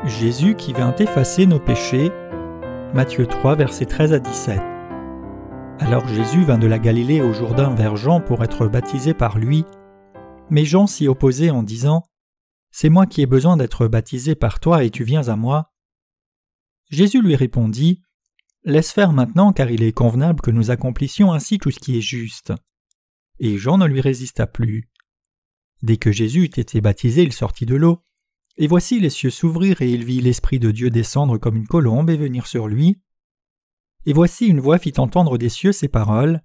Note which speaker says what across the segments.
Speaker 1: Jésus qui vint effacer nos péchés. Matthieu 3, versets 13 à 17. Alors Jésus vint de la Galilée au Jourdain vers Jean pour être baptisé par lui. Mais Jean s'y opposait en disant « C'est moi qui ai besoin d'être baptisé par toi et tu viens à moi. » Jésus lui répondit « Laisse faire maintenant car il est convenable que nous accomplissions ainsi tout ce qui est juste. » Et Jean ne lui résista plus. Dès que Jésus eut été baptisé, il sortit de l'eau. Et voici les cieux s'ouvrirent et il vit l'Esprit de Dieu descendre comme une colombe et venir sur lui. Et voici une voix fit entendre des cieux ces paroles.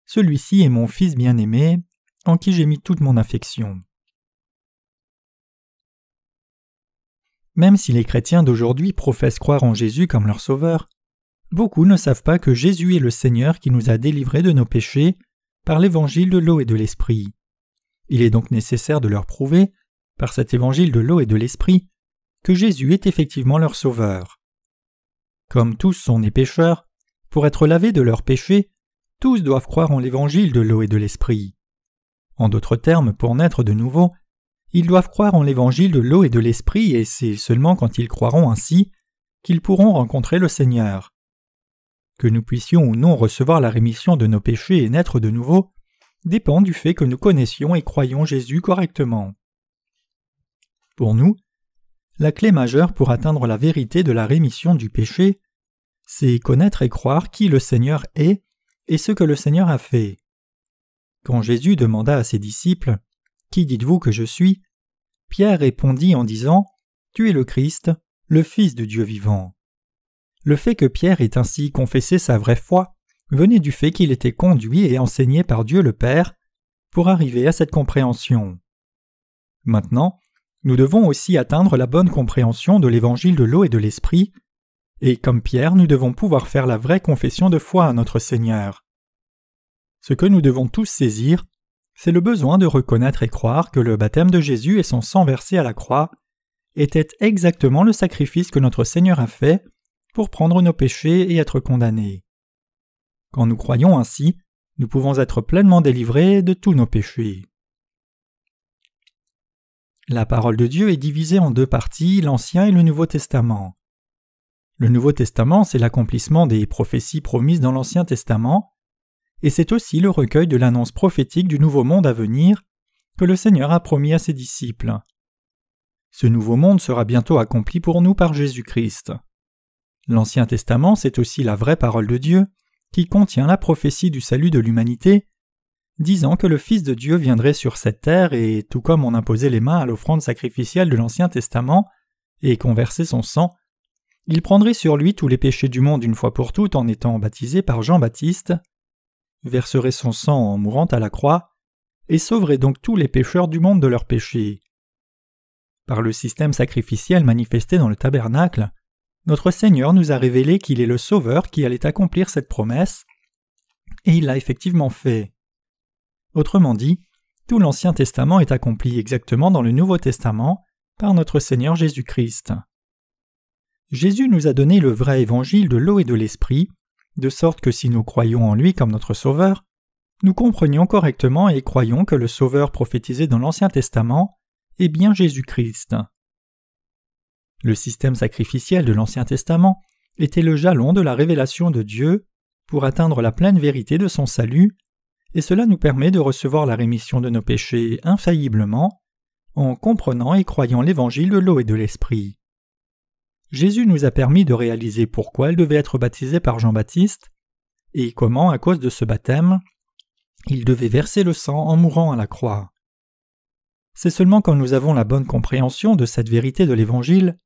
Speaker 1: Celui-ci est mon Fils bien-aimé, en qui j'ai mis toute mon affection. Même si les chrétiens d'aujourd'hui professent croire en Jésus comme leur sauveur, beaucoup ne savent pas que Jésus est le Seigneur qui nous a délivrés de nos péchés par l'évangile de l'eau et de l'Esprit. Il est donc nécessaire de leur prouver, par cet évangile de l'eau et de l'Esprit, que Jésus est effectivement leur sauveur. Comme tous sont nés pécheurs, pour être lavés de leurs péchés, tous doivent croire en l'évangile de l'eau et de l'Esprit. En d'autres termes, pour naître de nouveau, ils doivent croire en l'évangile de l'eau et de l'Esprit et c'est seulement quand ils croiront ainsi qu'ils pourront rencontrer le Seigneur. Que nous puissions ou non recevoir la rémission de nos péchés et naître de nouveau dépend du fait que nous connaissions et croyions Jésus correctement. Pour nous, la clé majeure pour atteindre la vérité de la rémission du péché, c'est connaître et croire qui le Seigneur est et ce que le Seigneur a fait. Quand Jésus demanda à ses disciples « Qui dites-vous que je suis ?», Pierre répondit en disant « Tu es le Christ, le Fils de Dieu vivant ». Le fait que Pierre ait ainsi confessé sa vraie foi venait du fait qu'il était conduit et enseigné par Dieu le Père pour arriver à cette compréhension. Maintenant, nous devons aussi atteindre la bonne compréhension de l'évangile de l'eau et de l'Esprit, et comme Pierre, nous devons pouvoir faire la vraie confession de foi à notre Seigneur. Ce que nous devons tous saisir, c'est le besoin de reconnaître et croire que le baptême de Jésus et son sang versé à la croix étaient exactement le sacrifice que notre Seigneur a fait pour prendre nos péchés et être condamnés. Quand nous croyons ainsi, nous pouvons être pleinement délivrés de tous nos péchés. La parole de Dieu est divisée en deux parties, l'Ancien et le Nouveau Testament. Le Nouveau Testament, c'est l'accomplissement des prophéties promises dans l'Ancien Testament, et c'est aussi le recueil de l'annonce prophétique du nouveau monde à venir que le Seigneur a promis à ses disciples. Ce nouveau monde sera bientôt accompli pour nous par Jésus-Christ. L'Ancien Testament, c'est aussi la vraie parole de Dieu, qui contient la prophétie du salut de l'humanité, disant que le Fils de Dieu viendrait sur cette terre et, tout comme on imposait les mains à l'offrande sacrificielle de l'Ancien Testament et qu'on versait son sang, il prendrait sur lui tous les péchés du monde une fois pour toutes en étant baptisé par Jean-Baptiste, verserait son sang en mourant à la croix et sauverait donc tous les pécheurs du monde de leurs péchés. Par le système sacrificiel manifesté dans le tabernacle, notre Seigneur nous a révélé qu'il est le Sauveur qui allait accomplir cette promesse, et il l'a effectivement fait. Autrement dit, tout l'Ancien Testament est accompli exactement dans le Nouveau Testament par notre Seigneur Jésus-Christ. Jésus nous a donné le vrai évangile de l'eau et de l'Esprit, de sorte que si nous croyons en lui comme notre Sauveur, nous comprenions correctement et croyons que le Sauveur prophétisé dans l'Ancien Testament est bien Jésus-Christ. Le système sacrificiel de l'Ancien Testament était le jalon de la révélation de Dieu pour atteindre la pleine vérité de son salut, et cela nous permet de recevoir la rémission de nos péchés infailliblement en comprenant et croyant l'évangile de l'eau et de l'Esprit. Jésus nous a permis de réaliser pourquoi il devait être baptisé par Jean-Baptiste et comment, à cause de ce baptême, il devait verser le sang en mourant à la croix. C'est seulement quand nous avons la bonne compréhension de cette vérité de l'Évangile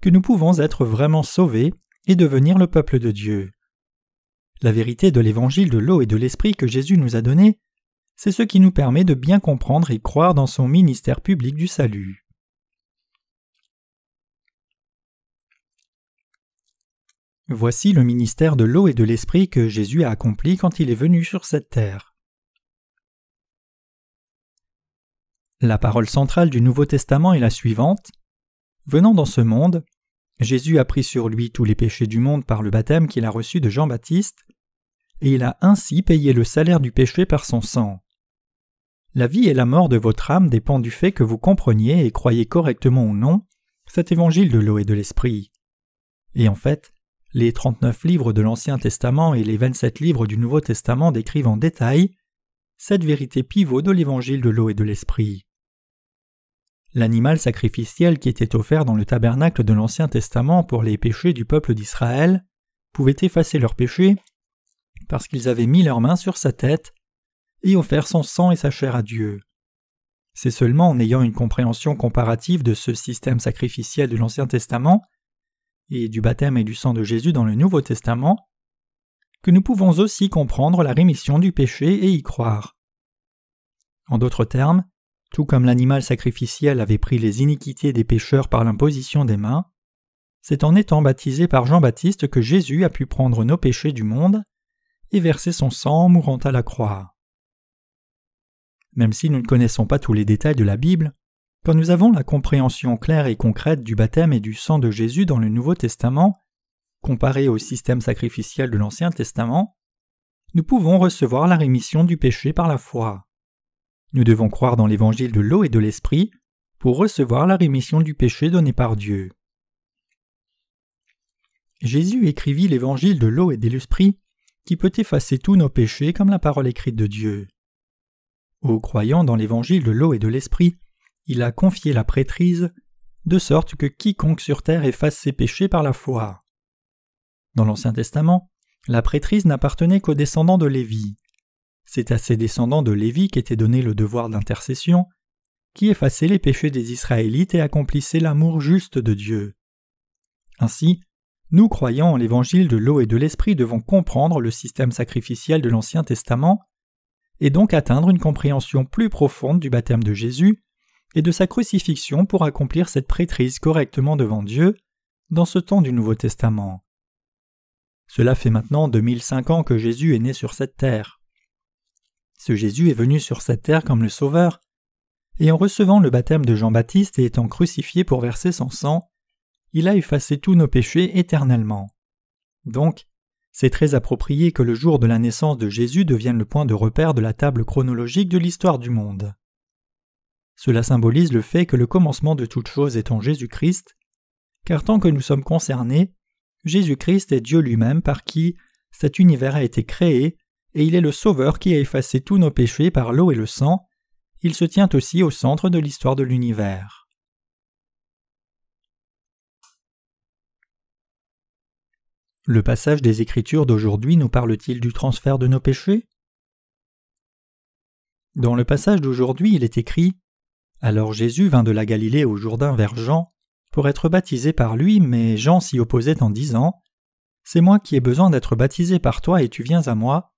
Speaker 1: que nous pouvons être vraiment sauvés et devenir le peuple de Dieu. La vérité de l'Évangile de l'eau et de l'Esprit que Jésus nous a donné, c'est ce qui nous permet de bien comprendre et croire dans son ministère public du salut. Voici le ministère de l'eau et de l'Esprit que Jésus a accompli quand il est venu sur cette terre. La parole centrale du Nouveau Testament est la suivante. Venant dans ce monde, Jésus a pris sur lui tous les péchés du monde par le baptême qu'il a reçu de Jean-Baptiste, et il a ainsi payé le salaire du péché par son sang. La vie et la mort de votre âme dépendent du fait que vous compreniez et croyez correctement ou non cet évangile de l'eau et de l'esprit. Et en fait, les 39 livres de l'Ancien Testament et les 27 livres du Nouveau Testament décrivent en détail cette vérité pivot de l'évangile de l'eau et de l'esprit. L'animal sacrificiel qui était offert dans le tabernacle de l'Ancien Testament pour les péchés du peuple d'Israël pouvait effacer leurs péchés parce qu'ils avaient mis leurs mains sur sa tête et offert son sang et sa chair à Dieu. C'est seulement en ayant une compréhension comparative de ce système sacrificiel de l'Ancien Testament et du baptême et du sang de Jésus dans le Nouveau Testament que nous pouvons aussi comprendre la rémission du péché et y croire. En d'autres termes, tout comme l'animal sacrificiel avait pris les iniquités des pécheurs par l'imposition des mains, c'est en étant baptisé par Jean-Baptiste que Jésus a pu prendre nos péchés du monde et verser son sang en mourant à la croix. Même si nous ne connaissons pas tous les détails de la Bible, quand nous avons la compréhension claire et concrète du baptême et du sang de Jésus dans le Nouveau Testament, comparé au système sacrificiel de l'Ancien Testament, nous pouvons recevoir la rémission du péché par la foi. Nous devons croire dans l'évangile de l'eau et de l'esprit pour recevoir la rémission du péché donné par Dieu. Jésus écrivit l'évangile de l'eau et de l'esprit qui peut effacer tous nos péchés comme la parole écrite de Dieu. Aux croyants dans l'évangile de l'eau et de l'esprit, il a confié la prêtrise, de sorte que quiconque sur terre efface ses péchés par la foi. Dans l'Ancien Testament, la prêtrise n'appartenait qu'aux descendants de Lévi. C'est à ces descendants de Lévi qu'était donné le devoir d'intercession, qui effaçait les péchés des Israélites et accomplissait l'amour juste de Dieu. Ainsi, nous croyants en l'évangile de l'eau et de l'esprit devons comprendre le système sacrificiel de l'Ancien Testament et donc atteindre une compréhension plus profonde du baptême de Jésus et de sa crucifixion pour accomplir cette prêtrise correctement devant Dieu dans ce temps du Nouveau Testament. Cela fait maintenant 2005 ans que Jésus est né sur cette terre. Ce Jésus est venu sur cette terre comme le Sauveur, et en recevant le baptême de Jean-Baptiste et étant crucifié pour verser son sang, il a effacé tous nos péchés éternellement. Donc, c'est très approprié que le jour de la naissance de Jésus devienne le point de repère de la table chronologique de l'histoire du monde. Cela symbolise le fait que le commencement de toute chose est en Jésus-Christ, car tant que nous sommes concernés, Jésus-Christ est Dieu lui-même par qui cet univers a été créé, et il est le Sauveur qui a effacé tous nos péchés par l'eau et le sang. Il se tient aussi au centre de l'histoire de l'univers. Le passage des Écritures d'aujourd'hui nous parle-t-il du transfert de nos péchés? Dans le passage d'aujourd'hui, il est écrit « Alors Jésus vint de la Galilée au Jourdain vers Jean, pour être baptisé par lui, mais Jean s'y opposait en disant « C'est moi qui ai besoin d'être baptisé par toi et tu viens à moi. »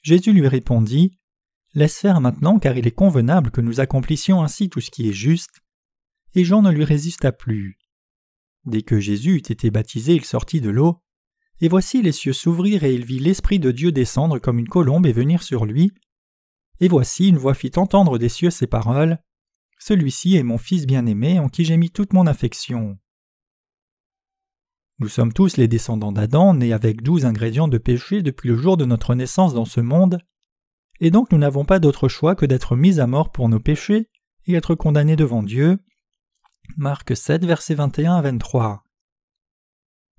Speaker 1: Jésus lui répondit « Laisse faire maintenant, car il est convenable que nous accomplissions ainsi tout ce qui est juste. » Et Jean ne lui résista plus. Dès que Jésus eut été baptisé, il sortit de l'eau, et voici les cieux s'ouvrirent et il vit l'Esprit de Dieu descendre comme une colombe et venir sur lui. Et voici une voix fit entendre des cieux ces paroles. Celui-ci est mon Fils bien-aimé en qui j'ai mis toute mon affection. Nous sommes tous les descendants d'Adam, nés avec 12 ingrédients de péché depuis le jour de notre naissance dans ce monde, et donc nous n'avons pas d'autre choix que d'être mis à mort pour nos péchés et être condamnés devant Dieu. Marc 7, versets 21 à 23.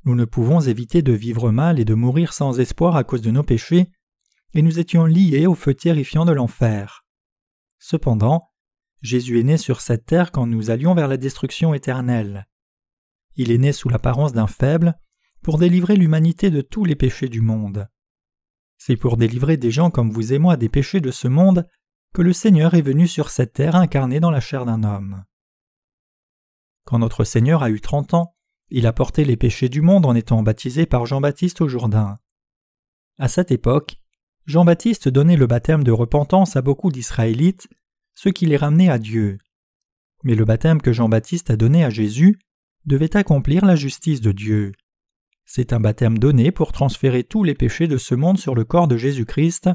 Speaker 1: Nous ne pouvons éviter de vivre mal et de mourir sans espoir à cause de nos péchés, et nous étions liés au feu terrifiant de l'enfer. Cependant, Jésus est né sur cette terre quand nous allions vers la destruction éternelle. Il est né sous l'apparence d'un faible pour délivrer l'humanité de tous les péchés du monde. C'est pour délivrer des gens comme vous et moi des péchés de ce monde que le Seigneur est venu sur cette terre incarné dans la chair d'un homme. Quand notre Seigneur a eu 30 ans, il a porté les péchés du monde en étant baptisé par Jean-Baptiste au Jourdain. À cette époque, Jean-Baptiste donnait le baptême de repentance à beaucoup d'Israélites, ce qui les ramenait à Dieu. Mais le baptême que Jean-Baptiste a donné à Jésus devait accomplir la justice de Dieu. C'est un baptême donné pour transférer tous les péchés de ce monde sur le corps de Jésus-Christ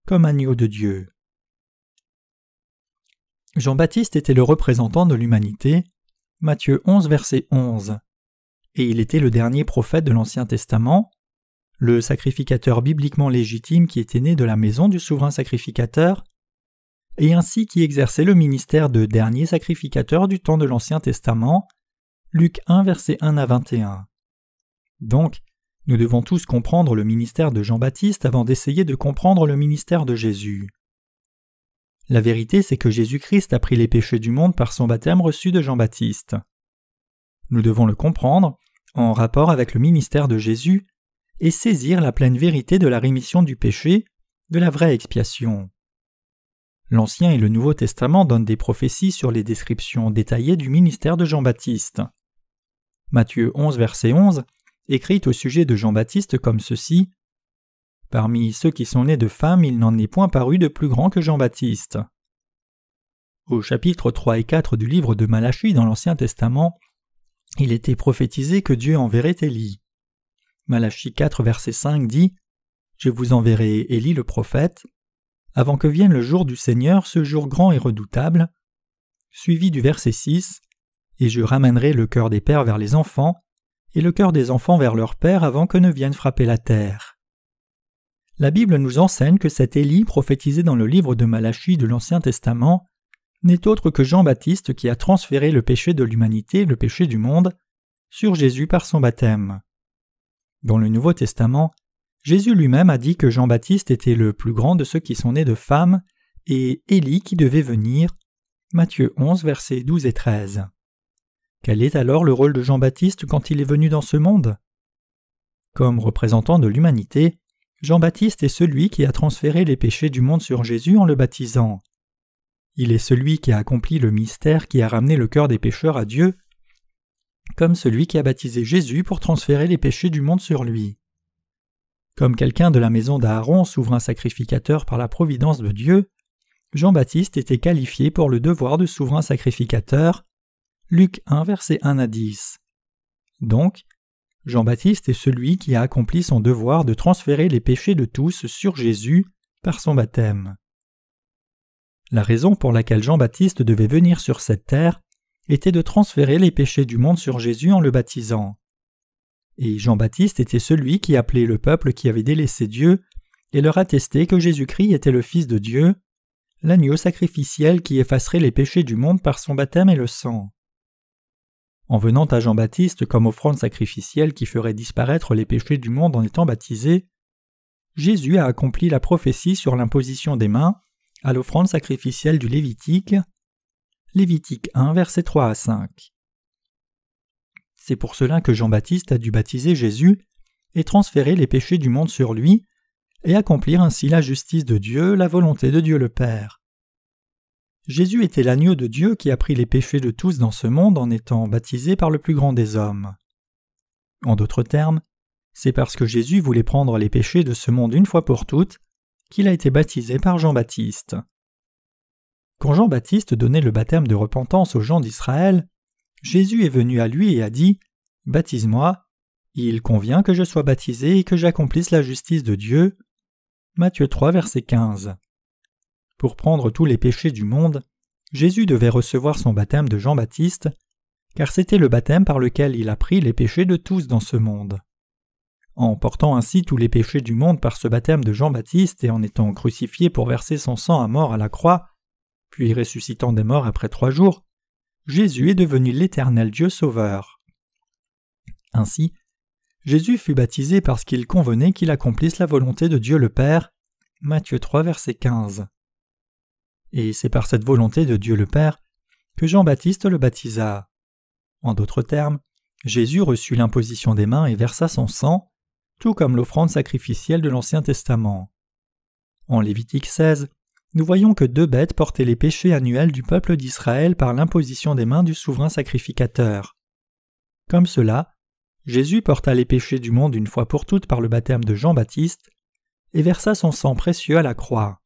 Speaker 1: comme agneau de Dieu. Jean-Baptiste était le représentant de l'humanité, Matthieu 11, verset 11. Et il était le dernier prophète de l'Ancien Testament, le sacrificateur bibliquement légitime qui était né de la maison du souverain sacrificateur, et ainsi qui exerçait le ministère de dernier sacrificateur du temps de l'Ancien Testament, Luc 1, versets 1 à 21. Donc, nous devons tous comprendre le ministère de Jean-Baptiste avant d'essayer de comprendre le ministère de Jésus. La vérité, c'est que Jésus-Christ a pris les péchés du monde par son baptême reçu de Jean-Baptiste. Nous devons le comprendre en rapport avec le ministère de Jésus et saisir la pleine vérité de la rémission du péché, de la vraie expiation. L'Ancien et le Nouveau Testament donnent des prophéties sur les descriptions détaillées du ministère de Jean-Baptiste. Matthieu 11, verset 11, écrit au sujet de Jean-Baptiste comme ceci : « Parmi ceux qui sont nés de femmes, il n'en est point paru de plus grand que Jean-Baptiste. » Au chapitre 3 et 4 du livre de Malachie dans l'Ancien Testament, il était prophétisé que Dieu enverrait Élie. Malachie 4, verset 5 dit : « Je vous enverrai Élie le prophète, avant que vienne le jour du Seigneur, ce jour grand et redoutable. » Suivi du verset 6 : « Et je ramènerai le cœur des pères vers les enfants, et le cœur des enfants vers leurs pères avant que ne vienne frapper la terre. » La Bible nous enseigne que cet Élie prophétisé dans le livre de Malachie de l'Ancien Testament n'est autre que Jean-Baptiste qui a transféré le péché de l'humanité, le péché du monde, sur Jésus par son baptême. Dans le Nouveau Testament, Jésus lui-même a dit que Jean-Baptiste était le plus grand de ceux qui sont nés de femmes et Élie qui devait venir. Matthieu 11, versets 12 et 13. Quel est alors le rôle de Jean-Baptiste quand il est venu dans ce monde ? Comme représentant de l'humanité, Jean-Baptiste est celui qui a transféré les péchés du monde sur Jésus en le baptisant. Il est celui qui a accompli le mystère qui a ramené le cœur des pécheurs à Dieu, comme celui qui a baptisé Jésus pour transférer les péchés du monde sur lui. Comme quelqu'un de la maison d'Aaron, souverain sacrificateur par la providence de Dieu, Jean-Baptiste était qualifié pour le devoir de souverain sacrificateur. Luc 1, versets 1 à 10. Donc, Jean-Baptiste est celui qui a accompli son devoir de transférer les péchés de tous sur Jésus par son baptême. La raison pour laquelle Jean-Baptiste devait venir sur cette terre était de transférer les péchés du monde sur Jésus en le baptisant. Et Jean-Baptiste était celui qui appelait le peuple qui avait délaissé Dieu et leur attestait que Jésus-Christ était le Fils de Dieu, l'agneau sacrificiel qui effacerait les péchés du monde par son baptême et le sang. En venant à Jean-Baptiste comme offrande sacrificielle qui ferait disparaître les péchés du monde en étant baptisé, Jésus a accompli la prophétie sur l'imposition des mains à l'offrande sacrificielle du Lévitique, Lévitique 1, versets 3 à 5. C'est pour cela que Jean-Baptiste a dû baptiser Jésus et transférer les péchés du monde sur lui et accomplir ainsi la justice de Dieu, la volonté de Dieu le Père. Jésus était l'agneau de Dieu qui a pris les péchés de tous dans ce monde en étant baptisé par le plus grand des hommes. En d'autres termes, c'est parce que Jésus voulait prendre les péchés de ce monde une fois pour toutes qu'il a été baptisé par Jean-Baptiste. Quand Jean-Baptiste donnait le baptême de repentance aux gens d'Israël, Jésus est venu à lui et a dit « Baptise-moi, il convient que je sois baptisé et que j'accomplisse la justice de Dieu. » Matthieu 3, verset 15. Pour prendre tous les péchés du monde, Jésus devait recevoir son baptême de Jean-Baptiste, car c'était le baptême par lequel il a pris les péchés de tous dans ce monde. En portant ainsi tous les péchés du monde par ce baptême de Jean-Baptiste et en étant crucifié pour verser son sang à mort à la croix, puis ressuscitant des morts après 3 jours, Jésus est devenu l'Éternel Dieu Sauveur. Ainsi, Jésus fut baptisé parce qu'il convenait qu'il accomplisse la volonté de Dieu le Père. Matthieu 3, verset 15. Et c'est par cette volonté de Dieu le Père que Jean-Baptiste le baptisa. En d'autres termes, Jésus reçut l'imposition des mains et versa son sang, tout comme l'offrande sacrificielle de l'Ancien Testament. En Lévitique 16, nous voyons que 2 bêtes portaient les péchés annuels du peuple d'Israël par l'imposition des mains du souverain sacrificateur. Comme cela, Jésus porta les péchés du monde une fois pour toutes par le baptême de Jean-Baptiste et versa son sang précieux à la croix.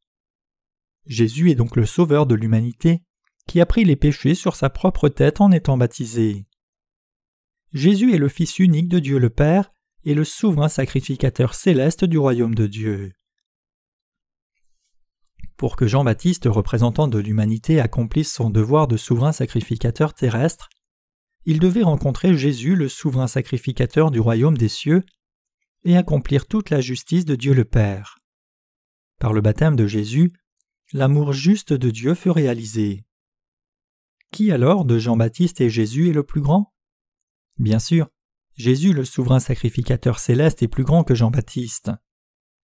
Speaker 1: Jésus est donc le sauveur de l'humanité qui a pris les péchés sur sa propre tête en étant baptisé. Jésus est le Fils unique de Dieu le Père et le souverain sacrificateur céleste du royaume de Dieu. Pour que Jean-Baptiste, représentant de l'humanité, accomplisse son devoir de souverain sacrificateur terrestre, il devait rencontrer Jésus, le souverain sacrificateur du royaume des cieux, et accomplir toute la justice de Dieu le Père. Par le baptême de Jésus, l'amour juste de Dieu fut réalisé. Qui alors de Jean-Baptiste et Jésus est le plus grand ? Bien sûr, Jésus, le souverain sacrificateur céleste, est plus grand que Jean-Baptiste.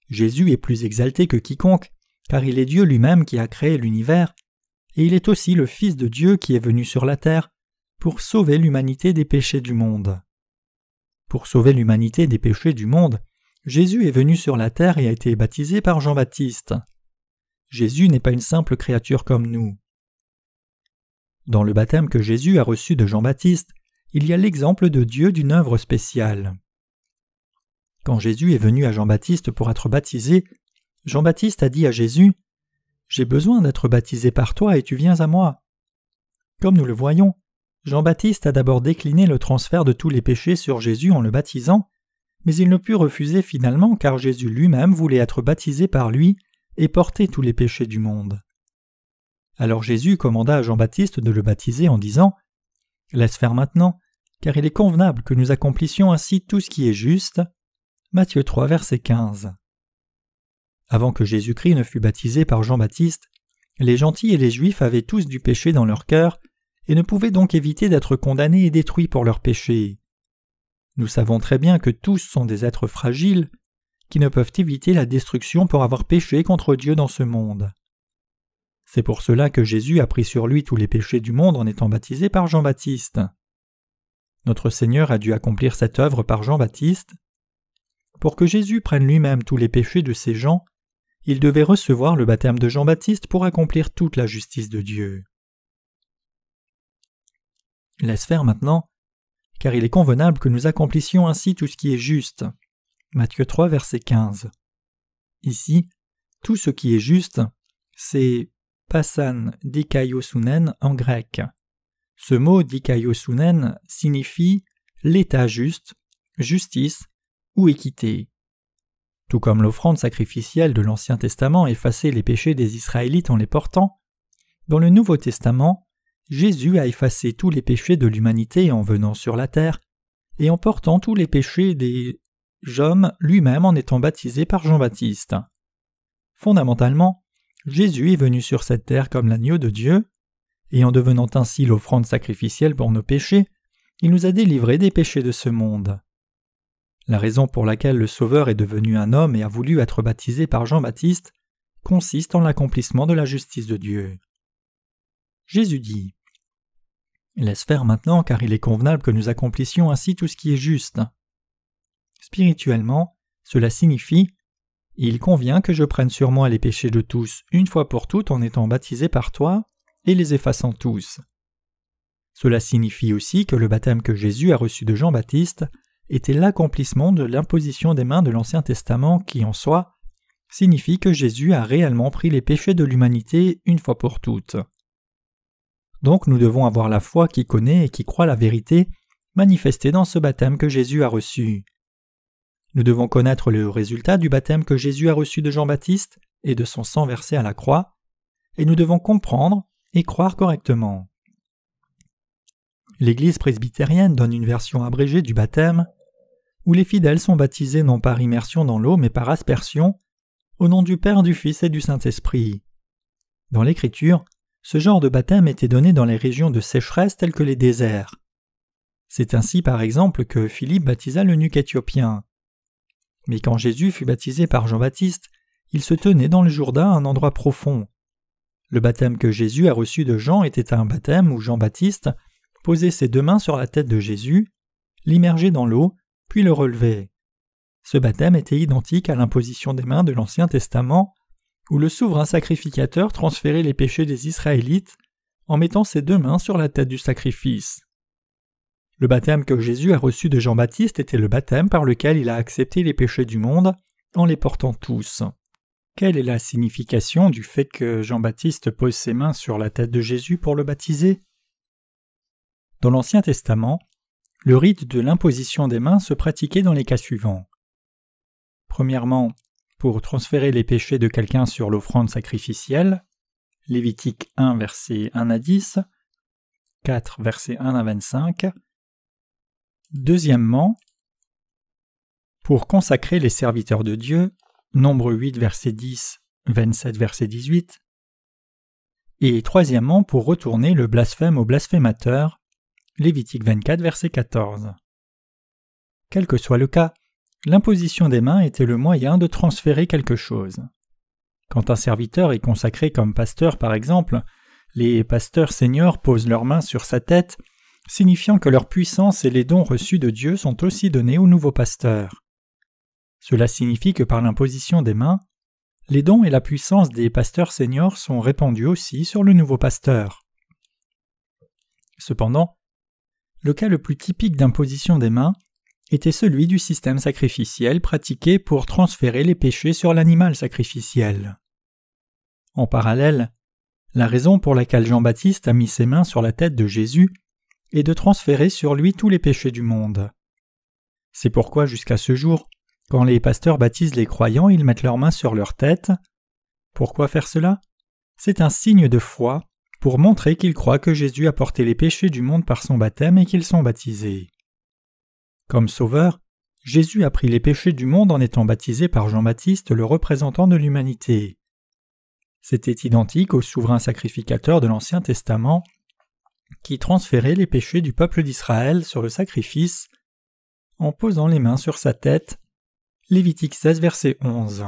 Speaker 1: Jésus est plus exalté que quiconque, car il est Dieu lui-même qui a créé l'univers, et il est aussi le Fils de Dieu qui est venu sur la terre pour sauver l'humanité des péchés du monde. Pour sauver l'humanité des péchés du monde, Jésus est venu sur la terre et a été baptisé par Jean-Baptiste. Jésus n'est pas une simple créature comme nous. Dans le baptême que Jésus a reçu de Jean-Baptiste, il y a l'exemple de Dieu d'une œuvre spéciale. Quand Jésus est venu à Jean-Baptiste pour être baptisé, Jean-Baptiste a dit à Jésus « J'ai besoin d'être baptisé par toi et tu viens à moi. » Comme nous le voyons, Jean-Baptiste a d'abord décliné le transfert de tous les péchés sur Jésus en le baptisant, mais il ne put refuser finalement car Jésus lui-même voulait être baptisé par lui et porter tous les péchés du monde. Alors Jésus commanda à Jean-Baptiste de le baptiser en disant « Laisse faire maintenant, car il est convenable que nous accomplissions ainsi tout ce qui est juste. » Matthieu 3, verset 15. Avant que Jésus-Christ ne fût baptisé par Jean-Baptiste, les gentils et les Juifs avaient tous du péché dans leur cœur et ne pouvaient donc éviter d'être condamnés et détruits pour leurs péchés. Nous savons très bien que tous sont des êtres fragiles qui ne peuvent éviter la destruction pour avoir péché contre Dieu dans ce monde. C'est pour cela que Jésus a pris sur lui tous les péchés du monde en étant baptisé par Jean-Baptiste. Notre Seigneur a dû accomplir cette œuvre par Jean-Baptiste. Pour que Jésus prenne lui-même tous les péchés de ces gens, il devait recevoir le baptême de Jean-Baptiste pour accomplir toute la justice de Dieu. Laisse faire maintenant, car il est convenable que nous accomplissions ainsi tout ce qui est juste. Matthieu 3, verset 15. Ici, tout ce qui est juste, c'est passan dikaiosounen en grec. Ce mot dikaiosounen signifie l'état juste, justice ou équité. Tout comme l'offrande sacrificielle de l'Ancien Testament effaçait les péchés des Israélites en les portant, dans le Nouveau Testament, Jésus a effacé tous les péchés de l'humanité en venant sur la terre et en portant tous les péchés des hommes lui-même en étant baptisé par Jean-Baptiste. Fondamentalement, Jésus est venu sur cette terre comme l'agneau de Dieu, et en devenant ainsi l'offrande sacrificielle pour nos péchés, il nous a délivrés des péchés de ce monde. La raison pour laquelle le Sauveur est devenu un homme et a voulu être baptisé par Jean-Baptiste consiste en l'accomplissement de la justice de Dieu. Jésus dit « Laisse faire maintenant, car il est convenable que nous accomplissions ainsi tout ce qui est juste. » Spirituellement, cela signifie « Il convient que je prenne sur moi les péchés de tous une fois pour toutes en étant baptisé par toi et les effaçant tous. » Cela signifie aussi que le baptême que Jésus a reçu de Jean-Baptiste était l'accomplissement de l'imposition des mains de l'Ancien Testament qui, en soi, signifie que Jésus a réellement pris les péchés de l'humanité une fois pour toutes. Donc nous devons avoir la foi qui connaît et qui croit la vérité manifestée dans ce baptême que Jésus a reçu. Nous devons connaître le résultat du baptême que Jésus a reçu de Jean-Baptiste et de son sang versé à la croix, et nous devons comprendre et croire correctement. L'Église presbytérienne donne une version abrégée du baptême, où les fidèles sont baptisés non par immersion dans l'eau mais par aspersion, au nom du Père, du Fils et du Saint-Esprit. Dans l'Écriture, ce genre de baptême était donné dans les régions de sécheresse telles que les déserts. C'est ainsi par exemple que Philippe baptisa l'eunuque éthiopien. Mais quand Jésus fut baptisé par Jean-Baptiste, il se tenait dans le Jourdain à un endroit profond. Le baptême que Jésus a reçu de Jean était un baptême où Jean-Baptiste posait ses deux mains sur la tête de Jésus, l'immergeait dans l'eau, puis le relevait. Ce baptême était identique à l'imposition des mains de l'Ancien Testament, où le souverain sacrificateur transférait les péchés des Israélites en mettant ses deux mains sur la tête du sacrifice. Le baptême que Jésus a reçu de Jean-Baptiste était le baptême par lequel il a accepté les péchés du monde en les portant tous. Quelle est la signification du fait que Jean-Baptiste pose ses mains sur la tête de Jésus pour le baptiser ? Dans l'Ancien Testament, le rite de l'imposition des mains se pratiquait dans les cas suivants. Premièrement, pour transférer les péchés de quelqu'un sur l'offrande sacrificielle, Lévitique 1, versets 1 à 10, 4, versets 1 à 25. Deuxièmement, pour consacrer les serviteurs de Dieu, Nombre 8, verset 10, 27, verset 18. Et troisièmement, pour retourner le blasphème au blasphémateur, Lévitique 24, verset 14. Quel que soit le cas, l'imposition des mains était le moyen de transférer quelque chose. Quand un serviteur est consacré comme pasteur, par exemple, les pasteurs seniors posent leurs mains sur sa tête, signifiant que leur puissance et les dons reçus de Dieu sont aussi donnés au nouveau pasteur. Cela signifie que par l'imposition des mains, les dons et la puissance des pasteurs seniors sont répandus aussi sur le nouveau pasteur. Cependant, le cas le plus typique d'imposition des mains était celui du système sacrificiel pratiqué pour transférer les péchés sur l'animal sacrificiel. En parallèle, la raison pour laquelle Jean-Baptiste a mis ses mains sur la tête de Jésus est de transférer sur lui tous les péchés du monde. C'est pourquoi jusqu'à ce jour, quand les pasteurs baptisent les croyants, ils mettent leurs mains sur leur tête. Pourquoi faire cela? C'est un signe de foi pour montrer qu'ils croient que Jésus a porté les péchés du monde par son baptême et qu'ils sont baptisés. Comme sauveur, Jésus a pris les péchés du monde en étant baptisé par Jean-Baptiste, le représentant de l'humanité. C'était identique au souverain sacrificateur de l'Ancien Testament qui transférait les péchés du peuple d'Israël sur le sacrifice en posant les mains sur sa tête. Lévitique 16, verset 11.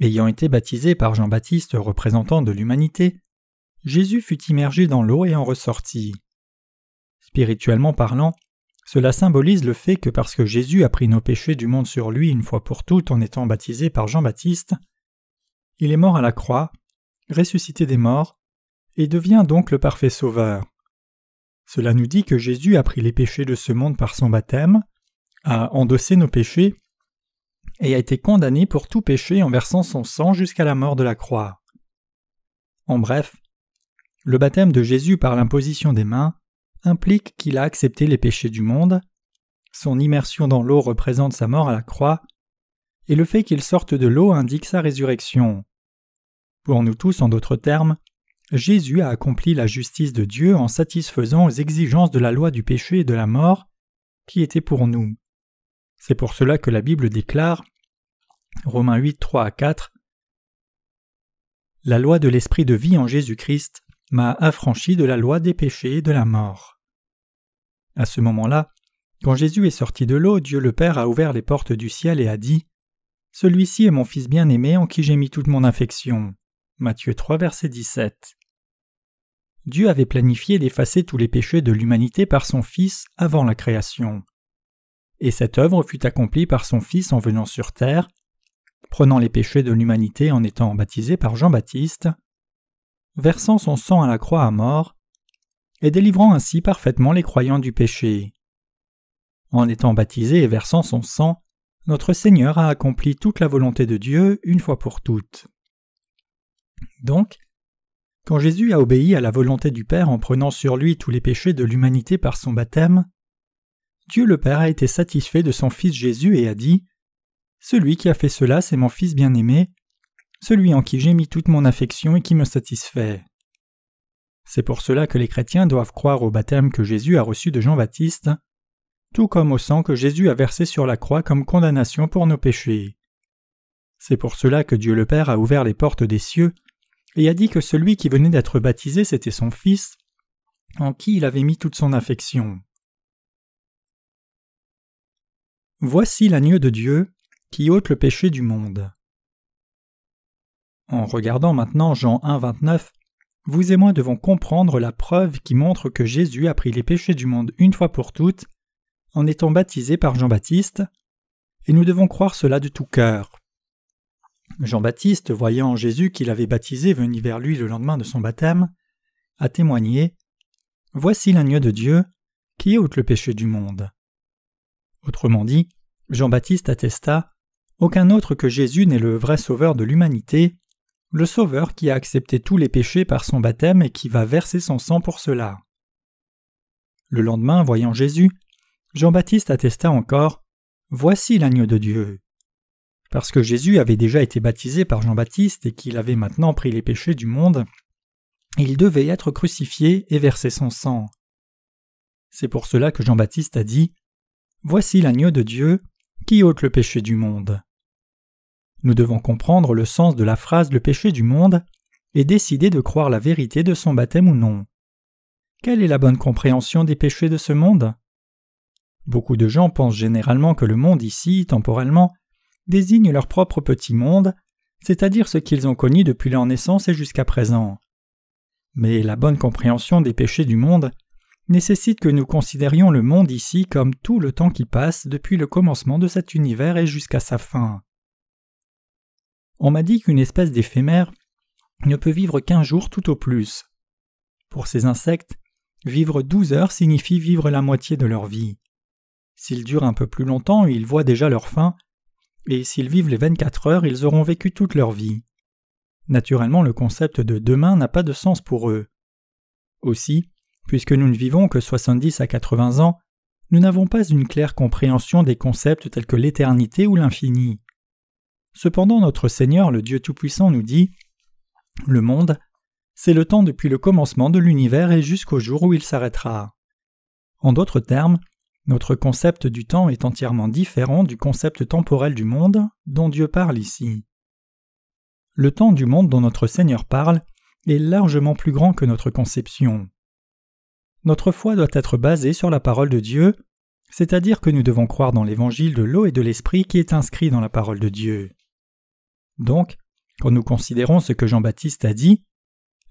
Speaker 1: Ayant été baptisé par Jean-Baptiste, représentant de l'humanité, Jésus fut immergé dans l'eau et en ressortit. Spirituellement parlant, cela symbolise le fait que parce que Jésus a pris nos péchés du monde sur lui une fois pour toutes en étant baptisé par Jean-Baptiste, il est mort à la croix, ressuscité des morts, et devient donc le parfait sauveur. Cela nous dit que Jésus a pris les péchés de ce monde par son baptême, a endossé nos péchés, et a été condamné pour tout péché en versant son sang jusqu'à la mort de la croix. En bref, le baptême de Jésus par l'imposition des mains implique qu'il a accepté les péchés du monde, son immersion dans l'eau représente sa mort à la croix, et le fait qu'il sorte de l'eau indique sa résurrection. Pour nous tous, en d'autres termes, Jésus a accompli la justice de Dieu en satisfaisant aux exigences de la loi du péché et de la mort qui étaient pour nous. C'est pour cela que la Bible déclare, Romains 8, 3 à 4, « La loi de l'esprit de vie en Jésus-Christ m'a affranchi de la loi des péchés et de la mort. » À ce moment-là, quand Jésus est sorti de l'eau, Dieu le Père a ouvert les portes du ciel et a dit « Celui-ci est mon Fils bien-aimé en qui j'ai mis toute mon affection. » Matthieu 3, verset 17. Dieu avait planifié d'effacer tous les péchés de l'humanité par son Fils avant la création. Et cette œuvre fut accomplie par son Fils en venant sur terre, prenant les péchés de l'humanité en étant baptisé par Jean-Baptiste, versant son sang à la croix à mort, et délivrant ainsi parfaitement les croyants du péché. En étant baptisé et versant son sang, notre Seigneur a accompli toute la volonté de Dieu une fois pour toutes. Donc, quand Jésus a obéi à la volonté du Père en prenant sur lui tous les péchés de l'humanité par son baptême, Dieu le Père a été satisfait de son Fils Jésus et a dit « Celui qui a fait cela, c'est mon Fils bien-aimé, celui en qui j'ai mis toute mon affection et qui me satisfait. » C'est pour cela que les chrétiens doivent croire au baptême que Jésus a reçu de Jean-Baptiste, tout comme au sang que Jésus a versé sur la croix comme condamnation pour nos péchés. C'est pour cela que Dieu le Père a ouvert les portes des cieux et a dit que celui qui venait d'être baptisé, c'était son Fils, en qui il avait mis toute son affection. Voici l'agneau de Dieu qui ôte le péché du monde. En regardant maintenant Jean 1, 29, vous et moi devons comprendre la preuve qui montre que Jésus a pris les péchés du monde une fois pour toutes en étant baptisé par Jean-Baptiste, et nous devons croire cela de tout cœur. Jean-Baptiste, voyant Jésus qu'il avait baptisé venir vers lui le lendemain de son baptême, a témoigné « Voici l'agneau de Dieu qui ôte le péché du monde. » Autrement dit, Jean-Baptiste attesta « Aucun autre que Jésus n'est le vrai sauveur de l'humanité, le sauveur qui a accepté tous les péchés par son baptême et qui va verser son sang pour cela. » Le lendemain, voyant Jésus, Jean-Baptiste attesta encore « Voici l'agneau de Dieu. » Parce que Jésus avait déjà été baptisé par Jean-Baptiste et qu'il avait maintenant pris les péchés du monde, il devait être crucifié et verser son sang. C'est pour cela que Jean-Baptiste a dit « Voici l'agneau de Dieu qui ôte le péché du monde. » Nous devons comprendre le sens de la phrase « le péché du monde » et décider de croire la vérité de son baptême ou non. quelle est la bonne compréhension des péchés de ce monde? Beaucoup de gens pensent généralement que le monde ici, temporellement, désigne leur propre petit monde, c'est-à-dire ce qu'ils ont connu depuis leur naissance et jusqu'à présent. Mais la bonne compréhension des péchés du monde nécessite que nous considérions le monde ici comme tout le temps qui passe depuis le commencement de cet univers et jusqu'à sa fin. On m'a dit qu'une espèce d'éphémère ne peut vivre qu'1 jour tout au plus. Pour ces insectes, vivre 12 heures signifie vivre la moitié de leur vie. S'ils durent un peu plus longtemps, ils voient déjà leur fin, et s'ils vivent les 24 heures, ils auront vécu toute leur vie. Naturellement, le concept de demain n'a pas de sens pour eux. Aussi, puisque nous ne vivons que 70 à 80 ans, nous n'avons pas une claire compréhension des concepts tels que l'éternité ou l'infini. Cependant, notre Seigneur, le Dieu Tout-Puissant, nous dit « Le monde, c'est le temps depuis le commencement de l'univers et jusqu'au jour où il s'arrêtera. » En d'autres termes, notre concept du temps est entièrement différent du concept temporel du monde dont Dieu parle ici. Le temps du monde dont notre Seigneur parle est largement plus grand que notre conception. Notre foi doit être basée sur la parole de Dieu, c'est-à-dire que nous devons croire dans l'évangile de l'eau et de l'esprit qui est inscrit dans la parole de Dieu. Donc, quand nous considérons ce que Jean-Baptiste a dit,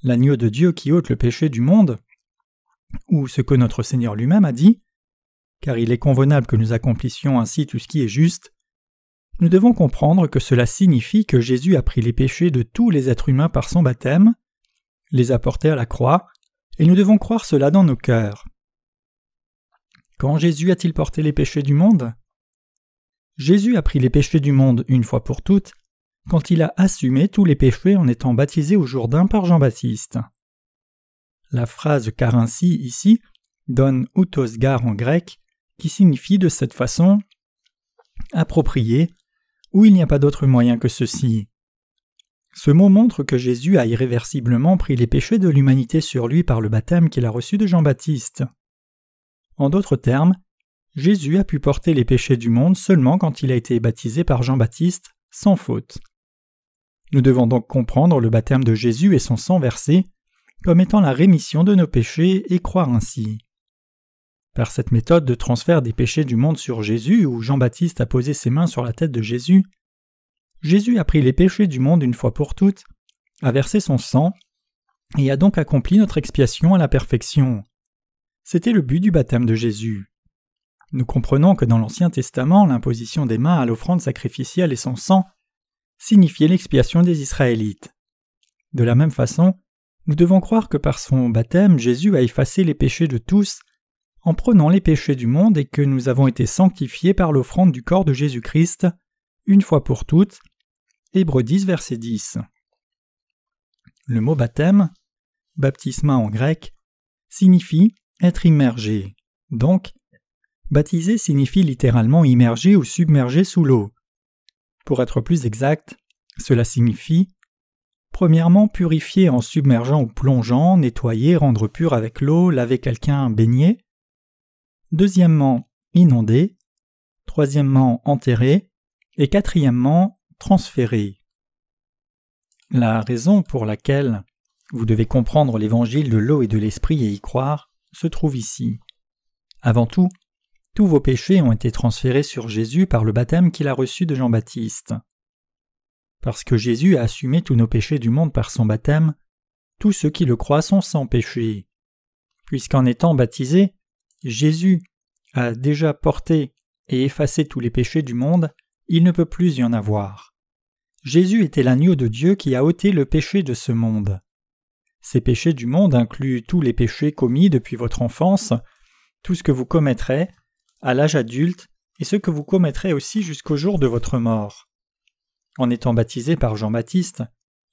Speaker 1: l'agneau de Dieu qui ôte le péché du monde, ou ce que notre Seigneur lui-même a dit, car il est convenable que nous accomplissions ainsi tout ce qui est juste, nous devons comprendre que cela signifie que Jésus a pris les péchés de tous les êtres humains par son baptême, les a portés à la croix, et nous devons croire cela dans nos cœurs. Quand Jésus a-t-il porté les péchés du monde? Jésus a pris les péchés du monde une fois pour toutes, quand il a assumé tous les péchés en étant baptisé au Jourdain par Jean-Baptiste. La phrase « car ainsi » ici donne « outos gar » en grec, qui signifie de cette façon « approprié » ou « il n'y a pas d'autre moyen que ceci ». Ce mot montre que Jésus a irréversiblement pris les péchés de l'humanité sur lui par le baptême qu'il a reçu de Jean-Baptiste. En d'autres termes, Jésus a pu porter les péchés du monde seulement quand il a été baptisé par Jean-Baptiste, sans faute. Nous devons donc comprendre le baptême de Jésus et son sang versé comme étant la rémission de nos péchés et croire ainsi. Par cette méthode de transfert des péchés du monde sur Jésus, où Jean-Baptiste a posé ses mains sur la tête de Jésus, Jésus a pris les péchés du monde une fois pour toutes, a versé son sang, et a donc accompli notre expiation à la perfection. C'était le but du baptême de Jésus. Nous comprenons que dans l'Ancien Testament, l'imposition des mains à l'offrande sacrificielle et son sang signifiait l'expiation des Israélites. De la même façon, nous devons croire que par son baptême, Jésus a effacé les péchés de tous en prenant les péchés du monde et que nous avons été sanctifiés par l'offrande du corps de Jésus-Christ, une fois pour toutes. Hébreux 10, verset 10. Le mot baptême, baptisma en grec, signifie être immergé. Donc, baptiser signifie littéralement immerger ou submerger sous l'eau. Pour être plus exact, cela signifie premièrement purifier en submergeant ou plongeant, nettoyer, rendre pur avec l'eau, laver quelqu'un, baigner. Deuxièmement, inonder. Troisièmement, enterrer. Et quatrièmement, transférer. La raison pour laquelle vous devez comprendre l'évangile de l'eau et de l'esprit et y croire se trouve ici. Avant tout, tous vos péchés ont été transférés sur Jésus par le baptême qu'il a reçu de Jean-Baptiste. Parce que Jésus a assumé tous nos péchés du monde par son baptême, tous ceux qui le croient sont sans péché. Puisqu'en étant baptisé, Jésus a déjà porté et effacé tous les péchés du monde, il ne peut plus y en avoir. Jésus était l'agneau de Dieu qui a ôté le péché de ce monde. Ces péchés du monde incluent tous les péchés commis depuis votre enfance, tout ce que vous commettrez à l'âge adulte et ce que vous commettrez aussi jusqu'au jour de votre mort. En étant baptisé par Jean-Baptiste,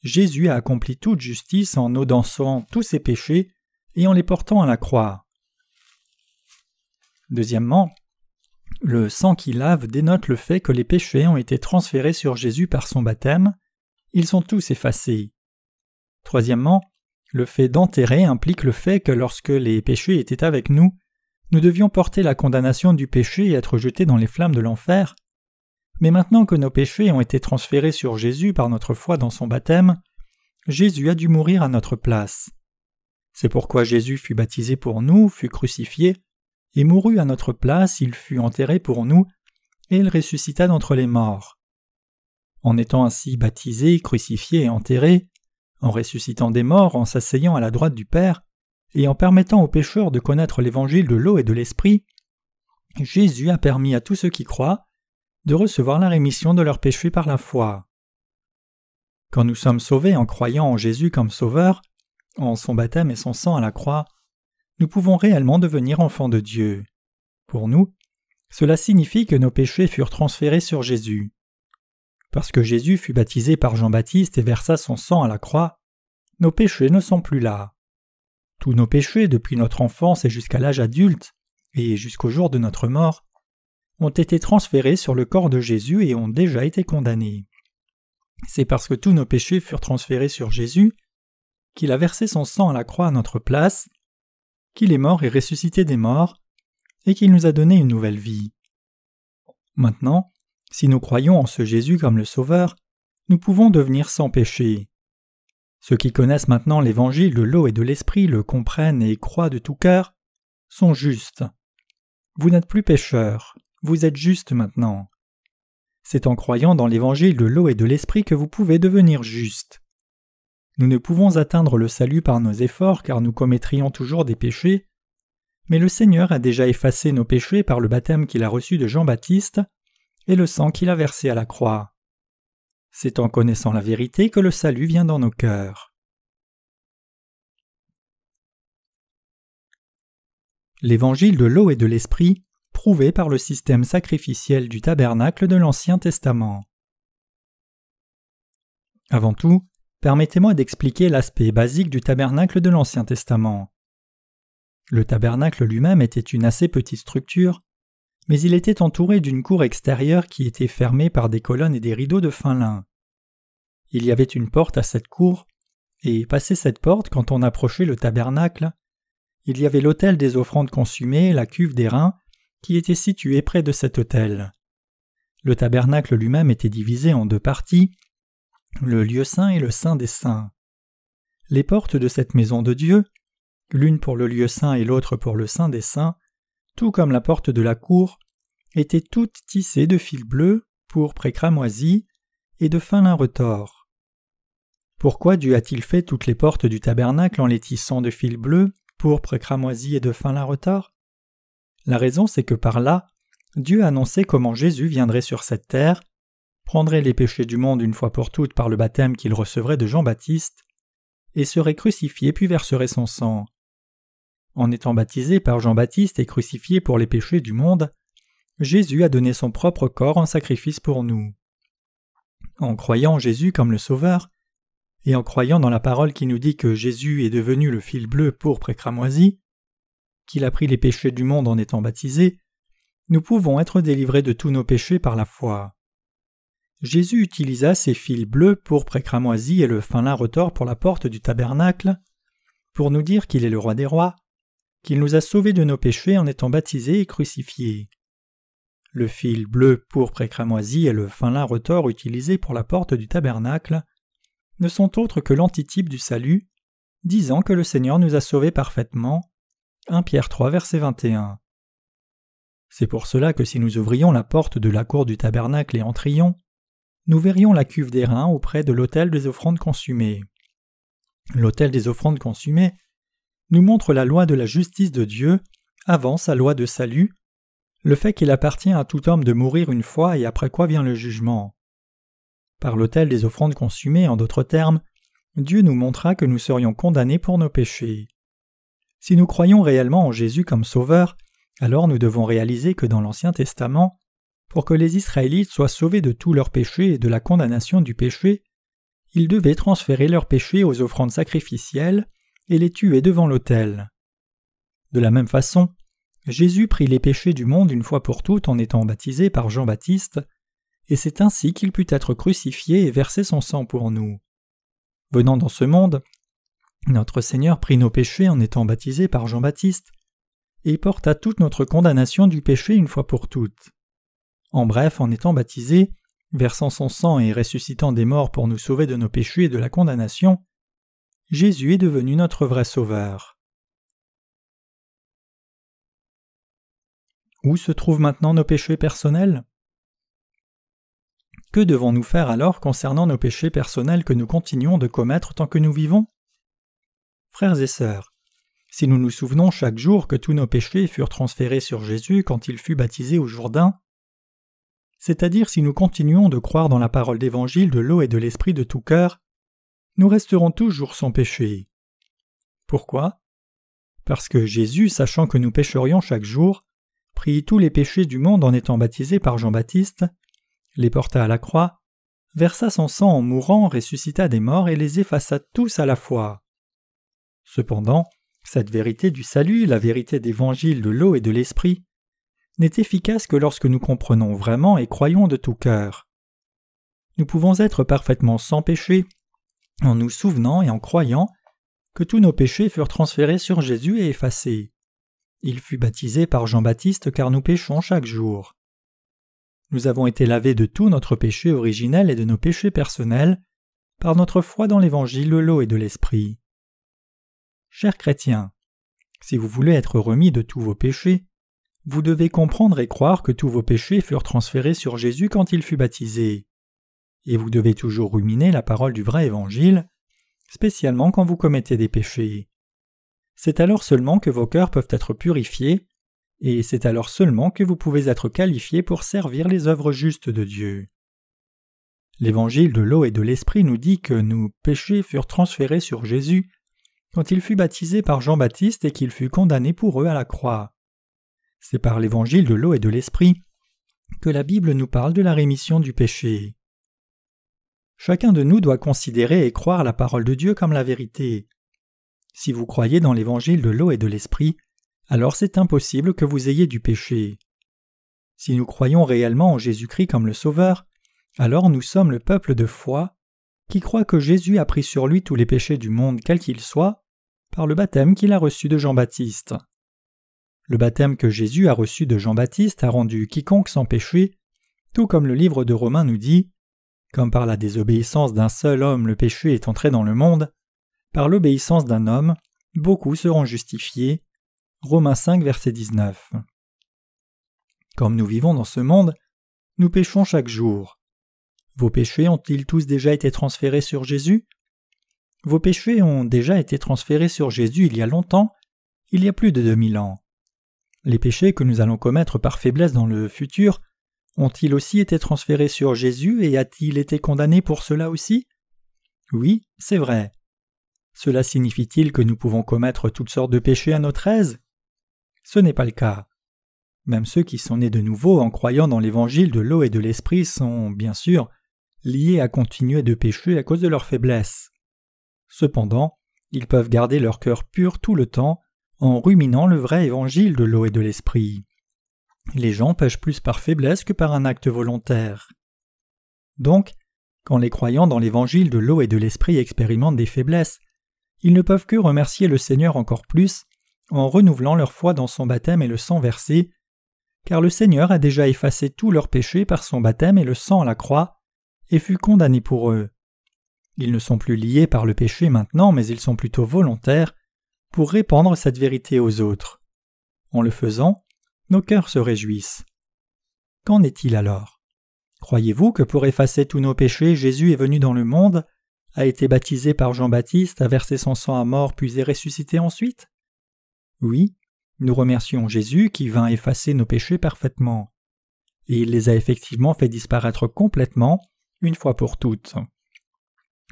Speaker 1: Jésus a accompli toute justice en ôtant tous ses péchés et en les portant à la croix. Deuxièmement, le sang qui lave dénote le fait que les péchés ont été transférés sur Jésus par son baptême, ils sont tous effacés. Troisièmement, le fait d'enterrer implique le fait que lorsque les péchés étaient avec nous, nous devions porter la condamnation du péché et être jetés dans les flammes de l'enfer. Mais maintenant que nos péchés ont été transférés sur Jésus par notre foi dans son baptême, Jésus a dû mourir à notre place. C'est pourquoi Jésus fut baptisé pour nous, fut crucifié, et mourut à notre place, il fut enterré pour nous, et il ressuscita d'entre les morts. En étant ainsi baptisé, crucifié et enterré, en ressuscitant des morts, en s'asseyant à la droite du Père, et en permettant aux pécheurs de connaître l'évangile de l'eau et de l'esprit, Jésus a permis à tous ceux qui croient de recevoir la rémission de leurs péchés par la foi. Quand nous sommes sauvés en croyant en Jésus comme Sauveur, en son baptême et son sang à la croix, nous pouvons réellement devenir enfants de Dieu. Pour nous, cela signifie que nos péchés furent transférés sur Jésus. Parce que Jésus fut baptisé par Jean-Baptiste et versa son sang à la croix, nos péchés ne sont plus là. Tous nos péchés, depuis notre enfance et jusqu'à l'âge adulte, et jusqu'au jour de notre mort, ont été transférés sur le corps de Jésus et ont déjà été condamnés. C'est parce que tous nos péchés furent transférés sur Jésus qu'il a versé son sang à la croix à notre place, qu'il est mort et ressuscité des morts, et qu'il nous a donné une nouvelle vie. Maintenant, si nous croyons en ce Jésus comme le Sauveur, nous pouvons devenir sans péché. Ceux qui connaissent maintenant l'évangile de l'eau et de l'esprit, le comprennent et croient de tout cœur, sont justes. Vous n'êtes plus pécheurs, vous êtes justes maintenant. C'est en croyant dans l'évangile de l'eau et de l'esprit que vous pouvez devenir justes. Nous ne pouvons atteindre le salut par nos efforts car nous commettrions toujours des péchés, mais le Seigneur a déjà effacé nos péchés par le baptême qu'il a reçu de Jean-Baptiste et le sang qu'il a versé à la croix. C'est en connaissant la vérité que le salut vient dans nos cœurs. L'évangile de l'eau et de l'esprit, prouvé par le système sacrificiel du tabernacle de l'Ancien Testament. Avant tout, permettez-moi d'expliquer l'aspect basique du tabernacle de l'Ancien Testament. Le tabernacle lui-même était une assez petite structure, mais il était entouré d'une cour extérieure qui était fermée par des colonnes et des rideaux de fin lin. Il y avait une porte à cette cour, et passé cette porte, quand on approchait le tabernacle, il y avait l'autel des offrandes consumées, la cuve des reins, qui était située près de cet autel. Le tabernacle lui-même était divisé en deux parties, le lieu saint et le saint des saints. Les portes de cette maison de Dieu, l'une pour le lieu saint et l'autre pour le saint des saints, tout comme la porte de la cour, étaient toutes tissées de fil bleu, pourpre et cramoisi, et de fin lin retors. Pourquoi Dieu a-t-il fait toutes les portes du tabernacle en les tissant de fil bleu, pourpre, cramoisi et de fin lin retors? La raison, c'est que par là, Dieu annonçait comment Jésus viendrait sur cette terre, prendrait les péchés du monde une fois pour toutes par le baptême qu'il recevrait de Jean-Baptiste, et serait crucifié puis verserait son sang. En étant baptisé par Jean-Baptiste et crucifié pour les péchés du monde, Jésus a donné son propre corps en sacrifice pour nous. En croyant en Jésus comme le Sauveur, et en croyant dans la parole qui nous dit que Jésus est devenu le fil bleu, pourpre et cramoisi, qu'il a pris les péchés du monde en étant baptisé, nous pouvons être délivrés de tous nos péchés par la foi. Jésus utilisa ces fils bleus, pourpre et cramoisi et le fin lin retors pour la porte du tabernacle, pour nous dire qu'il est le roi des rois, qu'il nous a sauvés de nos péchés en étant baptisés et crucifiés. Le fil bleu, pourpre et cramoisi et le fin lin retors utilisés pour la porte du tabernacle ne sont autres que l'antitype du salut, disant que le Seigneur nous a sauvés parfaitement. 1 Pierre 3, verset 21. C'est pour cela que si nous ouvrions la porte de la cour du tabernacle et entrions, nous verrions la cuve des reins auprès de l'autel des offrandes consumées. L'autel des offrandes consumées nous montre la loi de la justice de Dieu avant sa loi de salut, le fait qu'il appartient à tout homme de mourir une fois et après quoi vient le jugement. Par l'autel des offrandes consumées, en d'autres termes, Dieu nous montra que nous serions condamnés pour nos péchés. Si nous croyons réellement en Jésus comme Sauveur, alors nous devons réaliser que dans l'Ancien Testament, pour que les Israélites soient sauvés de tous leurs péchés et de la condamnation du péché, ils devaient transférer leurs péchés aux offrandes sacrificielles et les tuer devant l'autel. De la même façon, Jésus prit les péchés du monde une fois pour toutes en étant baptisé par Jean-Baptiste, et c'est ainsi qu'il put être crucifié et verser son sang pour nous. Venant dans ce monde, notre Seigneur prit nos péchés en étant baptisé par Jean-Baptiste, et porta toute notre condamnation du péché une fois pour toutes. En bref, en étant baptisé, versant son sang et ressuscitant des morts pour nous sauver de nos péchés et de la condamnation, Jésus est devenu notre vrai Sauveur. Où se trouvent maintenant nos péchés personnels ? Que devons-nous faire alors concernant nos péchés personnels que nous continuons de commettre tant que nous vivons ? Frères et sœurs, si nous nous souvenons chaque jour que tous nos péchés furent transférés sur Jésus quand il fut baptisé au Jourdain, c'est-à-dire si nous continuons de croire dans la parole d'Évangile de l'eau et de l'Esprit de tout cœur, nous resterons toujours sans péché. Pourquoi ? Parce que Jésus, sachant que nous pécherions chaque jour, prit tous les péchés du monde en étant baptisé par Jean-Baptiste, les porta à la croix, versa son sang en mourant, ressuscita des morts et les effaça tous à la fois. Cependant, cette vérité du salut, la vérité d'Évangile de l'eau et de l'Esprit, n'est efficace que lorsque nous comprenons vraiment et croyons de tout cœur. Nous pouvons être parfaitement sans péché en nous souvenant et en croyant que tous nos péchés furent transférés sur Jésus et effacés. Il fut baptisé par Jean-Baptiste car nous péchons chaque jour. Nous avons été lavés de tout notre péché originel et de nos péchés personnels par notre foi dans l'Évangile de l'eau et de l'Esprit. Chers chrétiens, si vous voulez être remis de tous vos péchés, vous devez comprendre et croire que tous vos péchés furent transférés sur Jésus quand il fut baptisé. Et vous devez toujours ruminer la parole du vrai Évangile, spécialement quand vous commettez des péchés. C'est alors seulement que vos cœurs peuvent être purifiés, et c'est alors seulement que vous pouvez être qualifiés pour servir les œuvres justes de Dieu. L'Évangile de l'eau et de l'Esprit nous dit que nos péchés furent transférés sur Jésus quand il fut baptisé par Jean-Baptiste et qu'il fut condamné pour eux à la croix. C'est par l'Évangile de l'eau et de l'Esprit que la Bible nous parle de la rémission du péché. Chacun de nous doit considérer et croire la parole de Dieu comme la vérité. Si vous croyez dans l'Évangile de l'eau et de l'Esprit, alors c'est impossible que vous ayez du péché. Si nous croyons réellement en Jésus-Christ comme le Sauveur, alors nous sommes le peuple de foi qui croit que Jésus a pris sur lui tous les péchés du monde, quels qu'ils soient, par le baptême qu'il a reçu de Jean-Baptiste. Le baptême que Jésus a reçu de Jean-Baptiste a rendu quiconque sans péché, tout comme le livre de Romains nous dit « Comme par la désobéissance d'un seul homme le péché est entré dans le monde, par l'obéissance d'un homme, beaucoup seront justifiés. » Romains 5, verset 19. Comme nous vivons dans ce monde, nous péchons chaque jour. Vos péchés ont-ils tous déjà été transférés sur Jésus ? Vos péchés ont déjà été transférés sur Jésus il y a longtemps, il y a plus de 2000 ans. Les péchés que nous allons commettre par faiblesse dans le futur ont-ils aussi été transférés sur Jésus et a-t-il été condamné pour cela aussi ? Oui, c'est vrai. Cela signifie-t-il que nous pouvons commettre toutes sortes de péchés à notre aise ? Ce n'est pas le cas. Même ceux qui sont nés de nouveau en croyant dans l'Évangile de l'eau et de l'Esprit sont, bien sûr, liés à continuer de pécher à cause de leur faiblesse. Cependant, ils peuvent garder leur cœur pur tout le temps en ruminant le vrai Évangile de l'eau et de l'Esprit. Les gens pêchent plus par faiblesse que par un acte volontaire. Donc, quand les croyants dans l'Évangile de l'eau et de l'Esprit expérimentent des faiblesses, ils ne peuvent que remercier le Seigneur encore plus en renouvelant leur foi dans son baptême et le sang versé, car le Seigneur a déjà effacé tous leurs péchés par son baptême et le sang à la croix, et fut condamné pour eux. Ils ne sont plus liés par le péché maintenant, mais ils sont plutôt volontaires pour répandre cette vérité aux autres. En le faisant, nos cœurs se réjouissent. Qu'en est-il alors ? Croyez-vous que pour effacer tous nos péchés, Jésus est venu dans le monde, a été baptisé par Jean-Baptiste, a versé son sang à mort puis est ressuscité ensuite ? Oui, nous remercions Jésus qui vint effacer nos péchés parfaitement. Et il les a effectivement fait disparaître complètement, une fois pour toutes.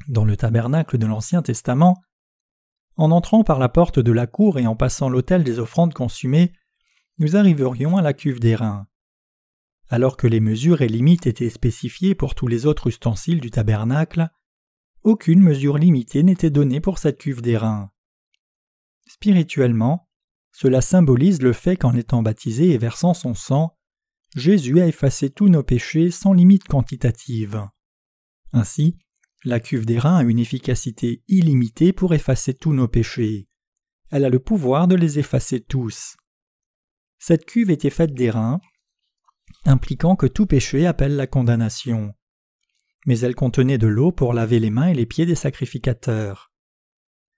Speaker 1: Dans le tabernacle de l'Ancien Testament, en entrant par la porte de la cour et en passant l'autel des offrandes consumées, nous arriverions à la cuve d'airain. Alors que les mesures et limites étaient spécifiées pour tous les autres ustensiles du tabernacle, aucune mesure limitée n'était donnée pour cette cuve d'airain. Spirituellement, cela symbolise le fait qu'en étant baptisé et versant son sang, Jésus a effacé tous nos péchés sans limite quantitative. Ainsi, la cuve d'airain a une efficacité illimitée pour effacer tous nos péchés. Elle a le pouvoir de les effacer tous. Cette cuve était faite d'airain, impliquant que tout péché appelle la condamnation. Mais elle contenait de l'eau pour laver les mains et les pieds des sacrificateurs.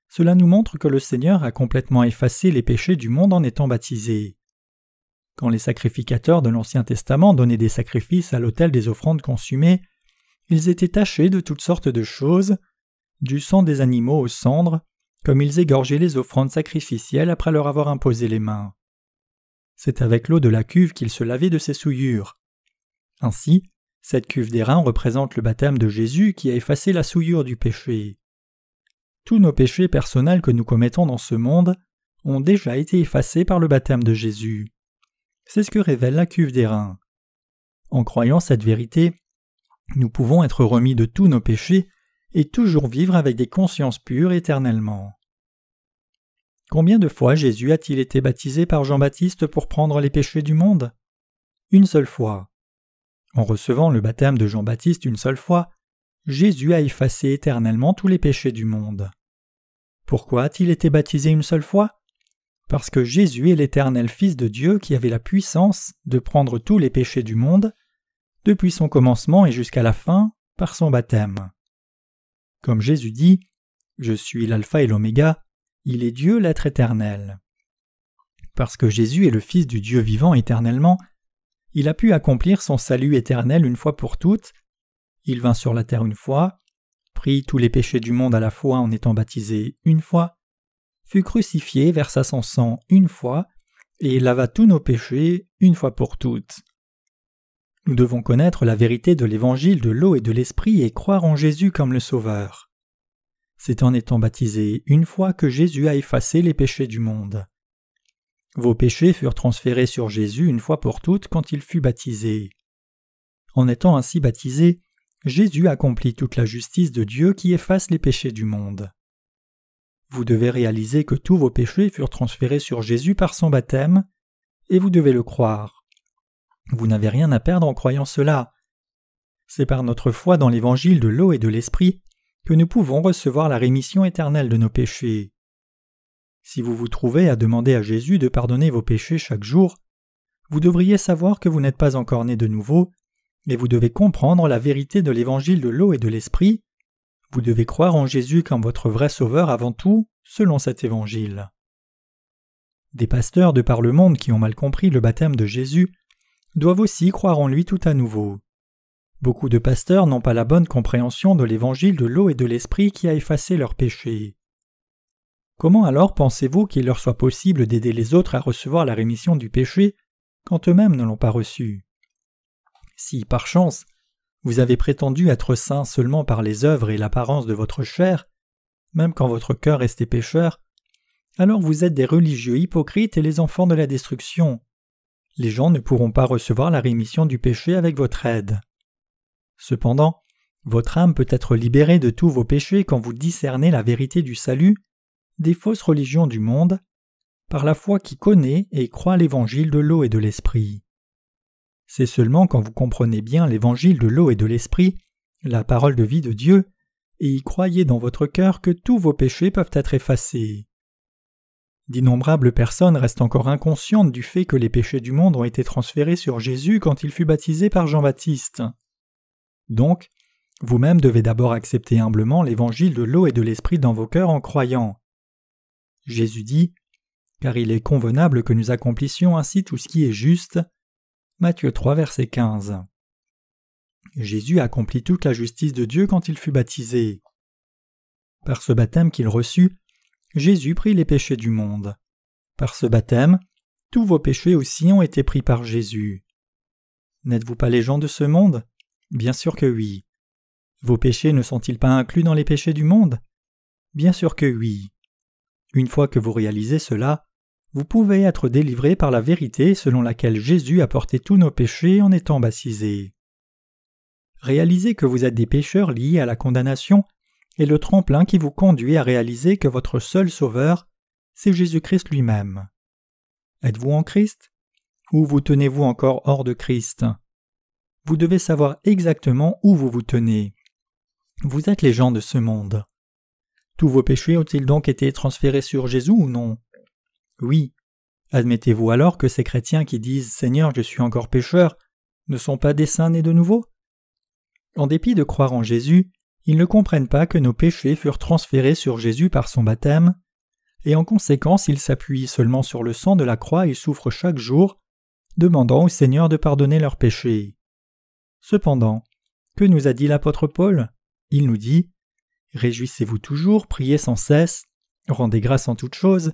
Speaker 1: cela nous montre que le Seigneur a complètement effacé les péchés du monde en étant baptisé. Quand les sacrificateurs de l'Ancien Testament donnaient des sacrifices à l'autel des offrandes consumées, ils étaient tachés de toutes sortes de choses, du sang des animaux aux cendres, comme ils égorgeaient les offrandes sacrificielles après leur avoir imposé les mains. C'est avec l'eau de la cuve qu'ils se lavaient de ces souillures. Ainsi, cette cuve d'airain représente le baptême de Jésus qui a effacé la souillure du péché. Tous nos péchés personnels que nous commettons dans ce monde ont déjà été effacés par le baptême de Jésus. C'est ce que révèle la cuve d'airain. En croyant cette vérité, nous pouvons être remis de tous nos péchés et toujours vivre avec des consciences pures éternellement. Combien de fois Jésus a-t-il été baptisé par Jean-Baptiste pour prendre les péchés du monde? Une seule fois. En recevant le baptême de Jean-Baptiste une seule fois, Jésus a effacé éternellement tous les péchés du monde. Pourquoi a-t-il été baptisé une seule fois? Parce que Jésus est l'Éternel Fils de Dieu qui avait la puissance de prendre tous les péchés du monde, depuis son commencement et jusqu'à la fin, par son baptême. Comme Jésus dit, « Je suis l'alpha et l'oméga », il est Dieu l'être éternel. Parce que Jésus est le Fils du Dieu vivant éternellement, il a pu accomplir son salut éternel une fois pour toutes. Il vint sur la terre une fois, prit tous les péchés du monde à la fois en étant baptisé une fois, fut crucifié, versa son sang une fois, et lava tous nos péchés une fois pour toutes. Nous devons connaître la vérité de l'évangile de l'eau et de l'esprit et croire en Jésus comme le Sauveur. C'est en étant baptisé une fois que Jésus a effacé les péchés du monde. Vos péchés furent transférés sur Jésus une fois pour toutes quand il fut baptisé. En étant ainsi baptisé, Jésus accomplit toute la justice de Dieu qui efface les péchés du monde. Vous devez réaliser que tous vos péchés furent transférés sur Jésus par son baptême, et vous devez le croire. Vous n'avez rien à perdre en croyant cela. C'est par notre foi dans l'évangile de l'eau et de l'esprit que nous pouvons recevoir la rémission éternelle de nos péchés. Si vous vous trouvez à demander à Jésus de pardonner vos péchés chaque jour, vous devriez savoir que vous n'êtes pas encore né de nouveau, et vous devez comprendre la vérité de l'évangile de l'eau et de l'esprit. Vous devez croire en Jésus comme votre vrai sauveur avant tout, selon cet évangile. Des pasteurs de par le monde qui ont mal compris le baptême de Jésus doivent aussi croire en lui tout à nouveau. Beaucoup de pasteurs n'ont pas la bonne compréhension de l'évangile de l'eau et de l'esprit qui a effacé leurs péchés. Comment alors pensez-vous qu'il leur soit possible d'aider les autres à recevoir la rémission du péché quand eux-mêmes ne l'ont pas reçue? Si, par chance, vous avez prétendu être saint seulement par les œuvres et l'apparence de votre chair, même quand votre cœur restait pécheur, alors vous êtes des religieux hypocrites et les enfants de la destruction. Les gens ne pourront pas recevoir la rémission du péché avec votre aide. Cependant, votre âme peut être libérée de tous vos péchés quand vous discernez la vérité du salut des fausses religions du monde, par la foi qui connaît et croit l'évangile de l'eau et de l'esprit. C'est seulement quand vous comprenez bien l'évangile de l'eau et de l'esprit, la parole de vie de Dieu, et y croyez dans votre cœur que tous vos péchés peuvent être effacés. D'innombrables personnes restent encore inconscientes du fait que les péchés du monde ont été transférés sur Jésus quand il fut baptisé par Jean-Baptiste. Donc, vous-même devez d'abord accepter humblement l'évangile de l'eau et de l'esprit dans vos cœurs en croyant. Jésus dit « Car il est convenable que nous accomplissions ainsi tout ce qui est juste » Matthieu 3, verset 15. Jésus accomplit toute la justice de Dieu quand il fut baptisé. Par ce baptême qu'il reçut, Jésus prit les péchés du monde. Par ce baptême, tous vos péchés aussi ont été pris par Jésus. N'êtes-vous pas les gens de ce monde? Bien sûr que oui. Vos péchés ne sont-ils pas inclus dans les péchés du monde? Bien sûr que oui. Une fois que vous réalisez cela, vous pouvez être délivré par la vérité selon laquelle Jésus a porté tous nos péchés en étant baptisé. Réalisez que vous êtes des pécheurs liés à la condamnation est le tremplin qui vous conduit à réaliser que votre seul sauveur, c'est Jésus-Christ lui-même. Êtes-vous en Christ? Ou vous tenez-vous encore hors de Christ? Vous devez savoir exactement où vous vous tenez. Vous êtes les gens de ce monde. Tous vos péchés ont-ils donc été transférés sur Jésus ou non? Oui. Admettez-vous alors que ces chrétiens qui disent « Seigneur, je suis encore pécheur » ne sont pas des saints nés de nouveau? En dépit de croire en Jésus, Ils ne comprennent pas que nos péchés furent transférés sur Jésus par son baptême, et en conséquence ils s'appuient seulement sur le sang de la croix et souffrent chaque jour, demandant au Seigneur de pardonner leurs péchés. Cependant, que nous a dit l'apôtre Paul? Il nous dit « Réjouissez-vous toujours, priez sans cesse, rendez grâce en toutes choses,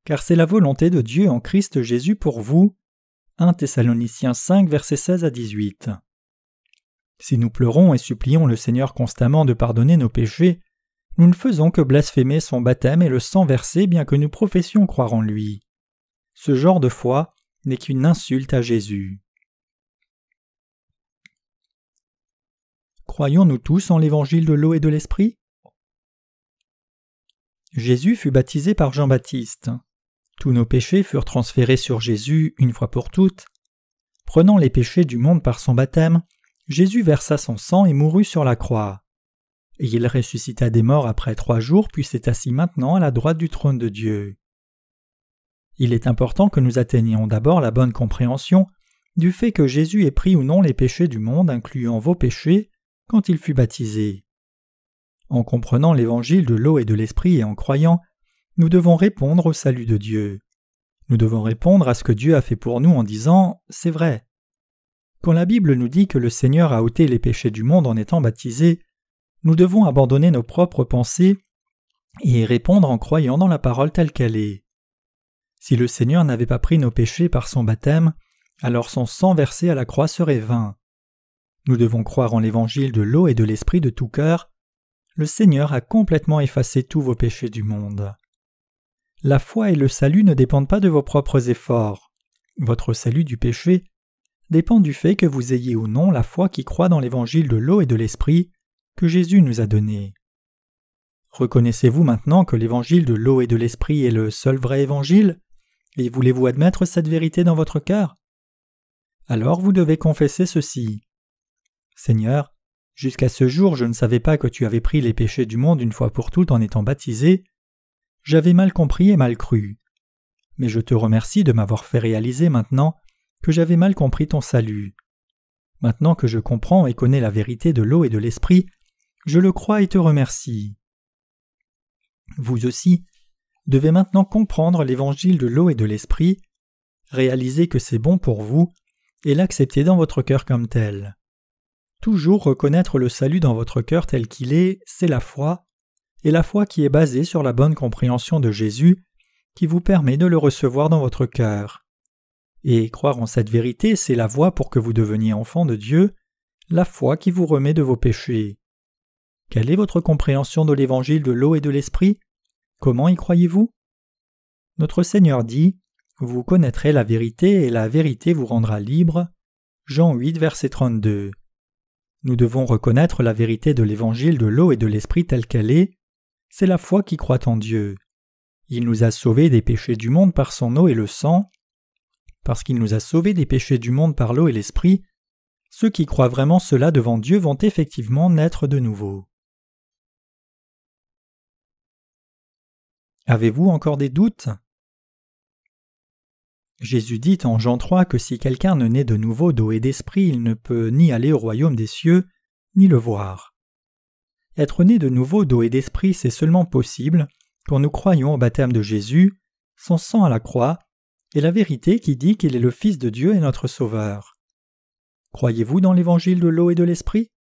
Speaker 1: car c'est la volonté de Dieu en Christ Jésus pour vous. » 1 Thessaloniciens 5, versets 16 à 18. Si nous pleurons et supplions le Seigneur constamment de pardonner nos péchés, nous ne faisons que blasphémer son baptême et le sang versé bien que nous professions croire en lui. Ce genre de foi n'est qu'une insulte à Jésus. Croyons-nous tous en l'évangile de l'eau et de l'esprit? Jésus fut baptisé par Jean-Baptiste. Tous nos péchés furent transférés sur Jésus une fois pour toutes. Prenant les péchés du monde par son baptême, Jésus versa son sang et mourut sur la croix. Et il ressuscita des morts après 3 jours, puis s'est assis maintenant à la droite du trône de Dieu. Il est important que nous atteignions d'abord la bonne compréhension du fait que Jésus ait pris ou non les péchés du monde, incluant vos péchés, quand il fut baptisé. En comprenant l'évangile de l'eau et de l'esprit et en croyant, nous devons répondre au salut de Dieu. Nous devons répondre à ce que Dieu a fait pour nous en disant « c'est vrai ». Quand la Bible nous dit que le Seigneur a ôté les péchés du monde en étant baptisé, nous devons abandonner nos propres pensées et répondre en croyant dans la parole telle qu'elle est. Si le Seigneur n'avait pas pris nos péchés par son baptême, alors son sang versé à la croix serait vain. Nous devons croire en l'évangile de l'eau et de l'esprit de tout cœur. Le Seigneur a complètement effacé tous vos péchés du monde. La foi et le salut ne dépendent pas de vos propres efforts. Votre salut du péché dépend du fait que vous ayez ou non la foi qui croit dans l'évangile de l'eau et de l'esprit que Jésus nous a donné. Reconnaissez-vous maintenant que l'évangile de l'eau et de l'esprit est le seul vrai évangile, et voulez-vous admettre cette vérité dans votre cœur? Alors vous devez confesser ceci. Seigneur, jusqu'à ce jour je ne savais pas que tu avais pris les péchés du monde une fois pour toutes en étant baptisé. J'avais mal compris et mal cru. Mais je te remercie de m'avoir fait réaliser maintenant que j'avais mal compris ton salut. Maintenant que je comprends et connais la vérité de l'eau et de l'esprit, je le crois et te remercie. Vous aussi devez maintenant comprendre l'évangile de l'eau et de l'esprit, réaliser que c'est bon pour vous et l'accepter dans votre cœur comme tel. Toujours reconnaître le salut dans votre cœur tel qu'il est, c'est la foi, et la foi qui est basée sur la bonne compréhension de Jésus qui vous permet de le recevoir dans votre cœur. Et croire en cette vérité, c'est la voie pour que vous deveniez enfant de Dieu, la foi qui vous remet de vos péchés. Quelle est votre compréhension de l'évangile de l'eau et de l'esprit? Comment y croyez-vous? Notre Seigneur dit « Vous connaîtrez la vérité et la vérité vous rendra libre » Jean 8, verset 32. Nous devons reconnaître la vérité de l'évangile de l'eau et de l'esprit telle qu'elle est. C'est la foi qui croit en Dieu. Il nous a sauvés des péchés du monde par son eau et le sang. Parce qu'il nous a sauvés des péchés du monde par l'eau et l'esprit, ceux qui croient vraiment cela devant Dieu vont effectivement naître de nouveau. Avez-vous encore des doutes? Jésus dit en Jean 3 que si quelqu'un ne naît de nouveau d'eau et d'esprit, il ne peut ni aller au royaume des cieux, ni le voir. Être né de nouveau d'eau et d'esprit, c'est seulement possible quand nous croyons au baptême de Jésus, son sang à la croix, et la vérité qui dit qu'il est le Fils de Dieu et notre Sauveur. Croyez-vous dans l'évangile de l'eau et de l'esprit?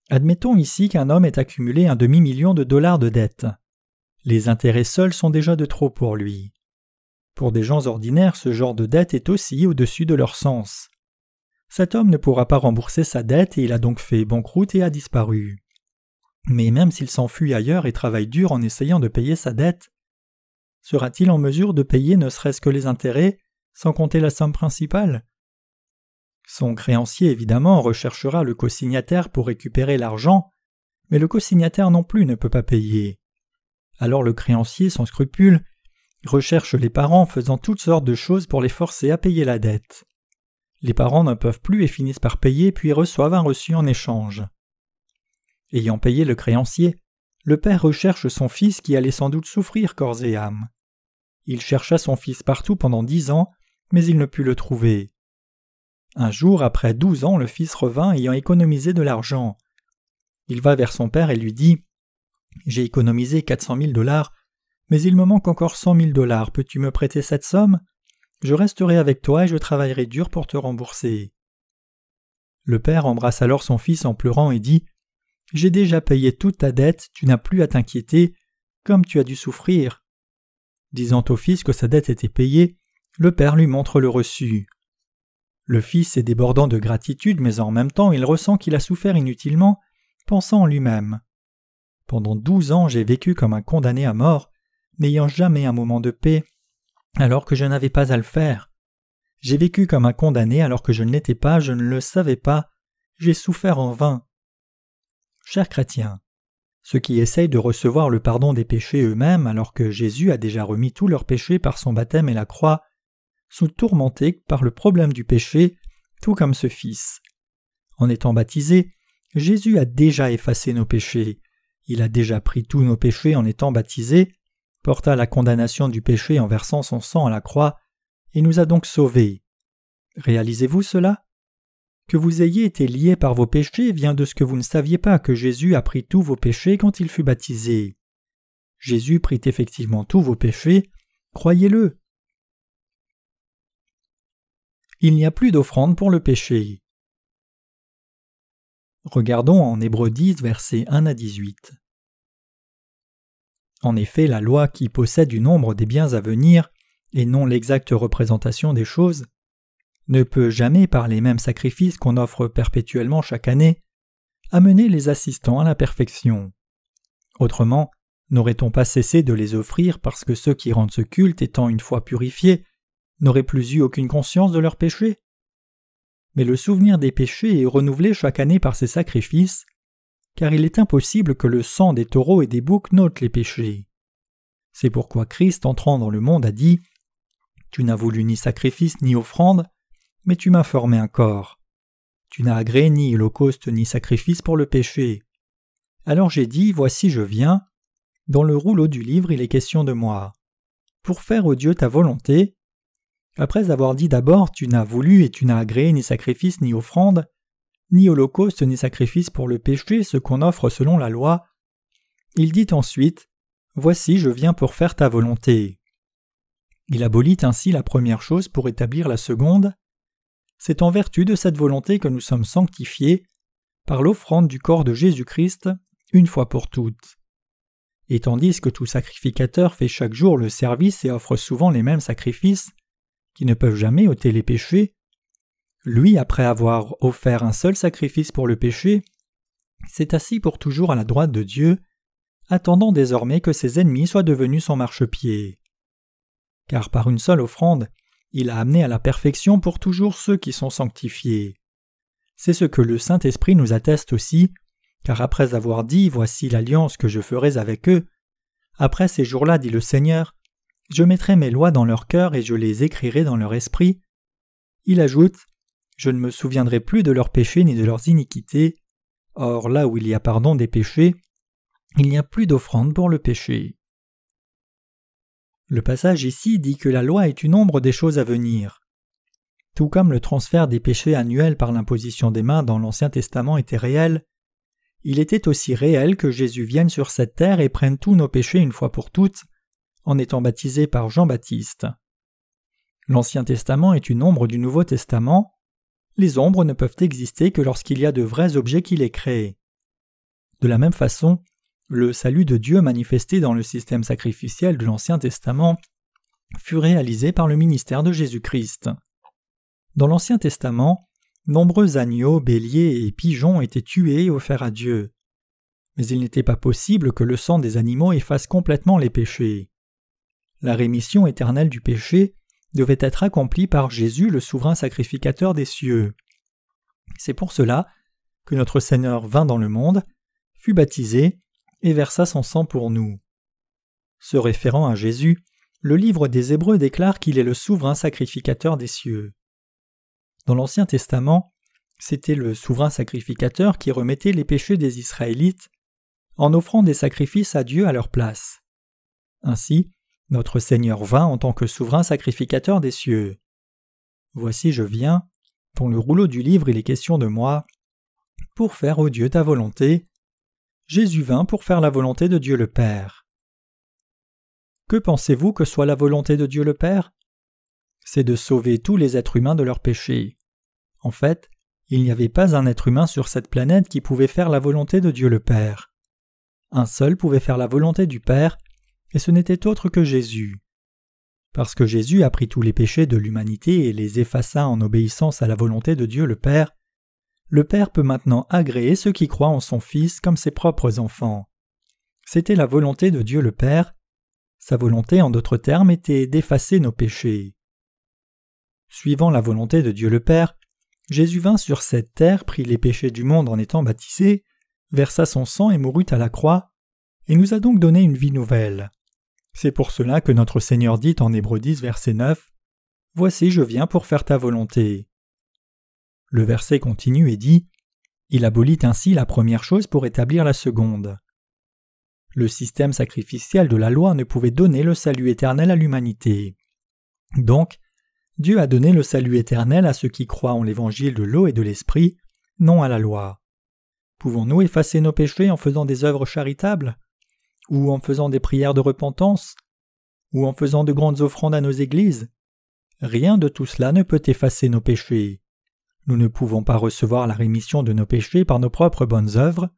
Speaker 1: Admettons ici qu'un homme ait accumulé $1 demi-million de dettes. Les intérêts seuls sont déjà de trop pour lui. Pour des gens ordinaires, ce genre de dette est aussi au-dessus de leur sens. Cet homme ne pourra pas rembourser sa dette et il a donc fait banqueroute et a disparu. Mais même s'il s'enfuit ailleurs et travaille dur en essayant de payer sa dette, sera-t-il en mesure de payer ne serait-ce que les intérêts, sans compter la somme principale? Son créancier évidemment recherchera le co-signataire pour récupérer l'argent, mais le co-signataire non plus ne peut pas payer. Alors le créancier, sans scrupule, recherche les parents faisant toutes sortes de choses pour les forcer à payer la dette. Les parents ne peuvent plus et finissent par payer puis reçoivent un reçu en échange. Ayant payé le créancier, le père recherche son fils qui allait sans doute souffrir corps et âme. Il chercha son fils partout pendant 10 ans, mais il ne put le trouver. Un jour, après 12 ans, le fils revint ayant économisé de l'argent. Il va vers son père et lui dit « J'ai économisé $400,000, mais il me manque encore $100,000. Peux-tu me prêter cette somme ? Je resterai avec toi et je travaillerai dur pour te rembourser. » Le père embrasse alors son fils en pleurant et dit « J'ai déjà payé toute ta dette, tu n'as plus à t'inquiéter, comme tu as dû souffrir. » Disant au fils que sa dette était payée, le père lui montre le reçu. Le fils est débordant de gratitude, mais en même temps il ressent qu'il a souffert inutilement, pensant en lui-même. Pendant 12 ans j'ai vécu comme un condamné à mort, n'ayant jamais un moment de paix, alors que je n'avais pas à le faire. J'ai vécu comme un condamné alors que je ne l'étais pas, je ne le savais pas, j'ai souffert en vain. Chers chrétiens, ceux qui essayent de recevoir le pardon des péchés eux-mêmes alors que Jésus a déjà remis tous leurs péchés par son baptême et la croix, sont tourmentés par le problème du péché, tout comme ce fils. En étant baptisé, Jésus a déjà effacé nos péchés. Il a déjà pris tous nos péchés en étant baptisé, porta la condamnation du péché en versant son sang à la croix, et nous a donc sauvés. Réalisez-vous cela ? Que vous ayez été liés par vos péchés vient de ce que vous ne saviez pas que Jésus a pris tous vos péchés quand il fut baptisé. Jésus prit effectivement tous vos péchés, croyez-le. Il n'y a plus d'offrande pour le péché. Regardons en Hébreux 10, versets 1 à 18. En effet, la loi qui possède du nombre des biens à venir, et non l'exacte représentation des choses, ne peut jamais, par les mêmes sacrifices qu'on offre perpétuellement chaque année, amener les assistants à la perfection. Autrement, n'aurait-on pas cessé de les offrir parce que ceux qui rendent ce culte étant une fois purifiés, n'auraient plus eu aucune conscience de leurs péchés ? Mais le souvenir des péchés est renouvelé chaque année par ces sacrifices, car il est impossible que le sang des taureaux et des boucs n'ôte les péchés. C'est pourquoi Christ, entrant dans le monde, a dit « Tu n'as voulu ni sacrifice ni offrande, mais tu m'as formé un corps. Tu n'as agréé ni holocauste ni sacrifice pour le péché. Alors j'ai dit, voici je viens. Dans le rouleau du livre, il est question de moi. Pour faire, ô Dieu, ta volonté. » Après avoir dit d'abord, tu n'as voulu et tu n'as agréé ni sacrifice ni offrande, ni holocauste ni sacrifice pour le péché, ce qu'on offre selon la loi, il dit ensuite, voici je viens pour faire ta volonté. Il abolit ainsi la première chose pour établir la seconde. C'est en vertu de cette volonté que nous sommes sanctifiés par l'offrande du corps de Jésus-Christ une fois pour toutes. Et tandis que tout sacrificateur fait chaque jour le service et offre souvent les mêmes sacrifices, qui ne peuvent jamais ôter les péchés, lui, après avoir offert un seul sacrifice pour le péché, s'est assis pour toujours à la droite de Dieu, attendant désormais que ses ennemis soient devenus son marchepied. Car par une seule offrande, il a amené à la perfection pour toujours ceux qui sont sanctifiés. C'est ce que le Saint-Esprit nous atteste aussi, car après avoir dit « Voici l'alliance que je ferai avec eux », après ces jours-là, dit le Seigneur, « Je mettrai mes lois dans leur cœur et je les écrirai dans leur esprit. » Il ajoute, « Je ne me souviendrai plus de leurs péchés ni de leurs iniquités. » Or, là où il y a pardon des péchés, il n'y a plus d'offrande pour le péché. Le passage ici dit que la loi est une ombre des choses à venir. Tout comme le transfert des péchés annuels par l'imposition des mains dans l'Ancien Testament était réel, il était aussi réel que Jésus vienne sur cette terre et prenne tous nos péchés une fois pour toutes, en étant baptisé par Jean-Baptiste. L'Ancien Testament est une ombre du Nouveau Testament. Les ombres ne peuvent exister que lorsqu'il y a de vrais objets qui les créent. De la même façon, le salut de Dieu manifesté dans le système sacrificiel de l'Ancien Testament fut réalisé par le ministère de Jésus-Christ. Dans l'Ancien Testament, nombreux agneaux, béliers et pigeons étaient tués et offerts à Dieu. Mais il n'était pas possible que le sang des animaux efface complètement les péchés. La rémission éternelle du péché devait être accomplie par Jésus, le souverain sacrificateur des cieux. C'est pour cela que notre Seigneur vint dans le monde, fut baptisé et versa son sang pour nous. Se référant à Jésus, le livre des Hébreux déclare qu'il est le souverain sacrificateur des cieux. Dans l'Ancien Testament, c'était le souverain sacrificateur qui remettait les péchés des Israélites en offrant des sacrifices à Dieu à leur place. Ainsi, notre Seigneur vint en tant que souverain sacrificateur des cieux. Voici je viens, dans le rouleau du livre il est question de moi, pour faire, ô Dieu, ta volonté. Jésus vint pour faire la volonté de Dieu le Père. Que pensez-vous que soit la volonté de Dieu le Père? C'est de sauver tous les êtres humains de leurs péchés. En fait, il n'y avait pas un être humain sur cette planète qui pouvait faire la volonté de Dieu le Père. Un seul pouvait faire la volonté du Père, et ce n'était autre que Jésus. Parce que Jésus a pris tous les péchés de l'humanité et les effaça en obéissance à la volonté de Dieu le Père peut maintenant agréer ceux qui croient en son Fils comme ses propres enfants. C'était la volonté de Dieu le Père. Sa volonté, en d'autres termes, était d'effacer nos péchés. Suivant la volonté de Dieu le Père, Jésus vint sur cette terre, prit les péchés du monde en étant baptisé, versa son sang et mourut à la croix, et nous a donc donné une vie nouvelle. C'est pour cela que notre Seigneur dit en Hébreux 10, verset 9, « Voici, je viens pour faire ta volonté. » Le verset continue et dit, « Il abolit ainsi la première chose pour établir la seconde. » Le système sacrificiel de la loi ne pouvait donner le salut éternel à l'humanité. Donc, Dieu a donné le salut éternel à ceux qui croient en l'évangile de l'eau et de l'esprit, non à la loi. Pouvons-nous effacer nos péchés en faisant des œuvres charitables? Ou en faisant des prières de repentance? Ou en faisant de grandes offrandes à nos églises? Rien de tout cela ne peut effacer nos péchés. Nous ne pouvons pas recevoir la rémission de nos péchés par nos propres bonnes œuvres.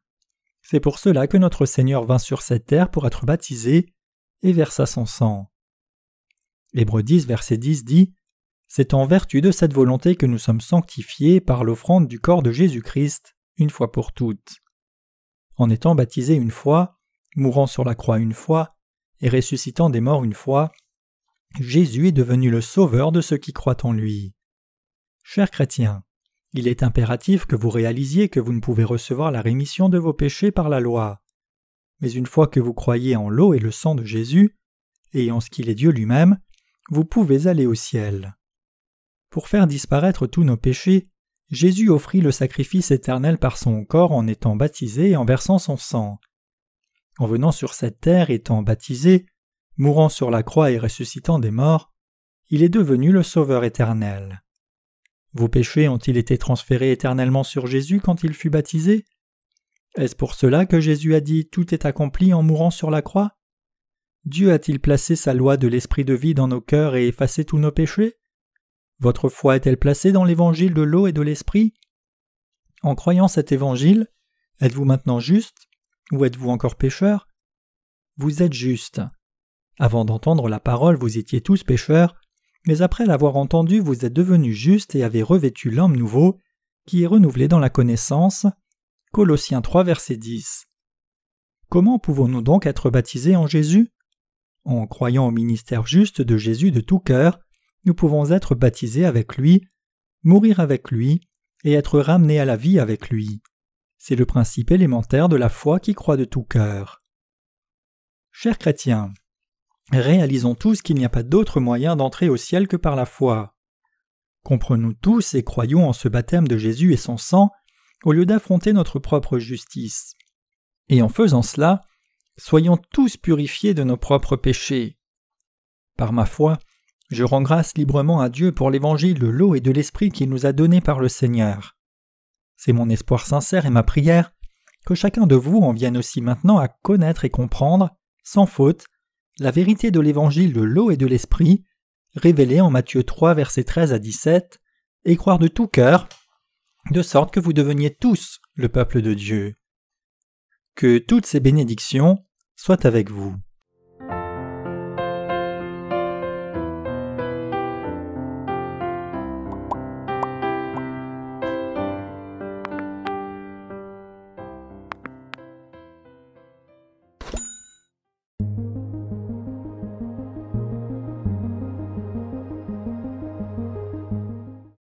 Speaker 1: C'est pour cela que notre Seigneur vint sur cette terre pour être baptisé et versa son sang. Hébreux 10, verset 10 dit « C'est en vertu de cette volonté que nous sommes sanctifiés par l'offrande du corps de Jésus-Christ, une fois pour toutes. » En étant baptisé une fois, mourant sur la croix une fois, et ressuscitant des morts une fois, Jésus est devenu le sauveur de ceux qui croient en lui. Chers chrétiens, il est impératif que vous réalisiez que vous ne pouvez recevoir la rémission de vos péchés par la loi. Mais une fois que vous croyez en l'eau et le sang de Jésus, et en ce qu'il est Dieu lui-même, vous pouvez aller au ciel. Pour faire disparaître tous nos péchés, Jésus offrit le sacrifice éternel par son corps en étant baptisé et en versant son sang. En venant sur cette terre étant baptisé, mourant sur la croix et ressuscitant des morts, il est devenu le Sauveur éternel. Vos péchés ont-ils été transférés éternellement sur Jésus quand il fut baptisé? Est-ce pour cela que Jésus a dit « Tout est accompli » en mourant sur la croix? Dieu a-t-il placé sa loi de l'esprit de vie dans nos cœurs et effacé tous nos péchés? Votre foi est-elle placée dans l'évangile de l'eau et de l'esprit? En croyant cet évangile, êtes-vous maintenant juste ou êtes-vous encore pécheur? Vous êtes juste. Avant d'entendre la parole, vous étiez tous pécheurs, mais après l'avoir entendu, vous êtes devenus justes et avez revêtu l'homme nouveau, qui est renouvelé dans la connaissance. Colossiens 3, verset 10. Comment pouvons-nous donc être baptisés en Jésus? En croyant au ministère juste de Jésus de tout cœur, nous pouvons être baptisés avec lui, mourir avec lui et être ramenés à la vie avec lui. C'est le principe élémentaire de la foi qui croit de tout cœur. Chers chrétiens, réalisons tous qu'il n'y a pas d'autre moyen d'entrer au ciel que par la foi. Comprenons tous et croyons en ce baptême de Jésus et son sang, au lieu d'affronter notre propre justice. Et en faisant cela, soyons tous purifiés de nos propres péchés. Par ma foi, je rends grâce librement à Dieu pour l'évangile de l'eau et de l'esprit qu'il nous a donné par le Seigneur. C'est mon espoir sincère et ma prière que chacun de vous en vienne aussi maintenant à connaître et comprendre, sans faute, la vérité de l'évangile de l'eau et de l'esprit, révélée en Matthieu 3, versets 13 à 17, et croire de tout cœur, de sorte que vous deveniez tous le peuple de Dieu. Que toutes ces bénédictions soient avec vous.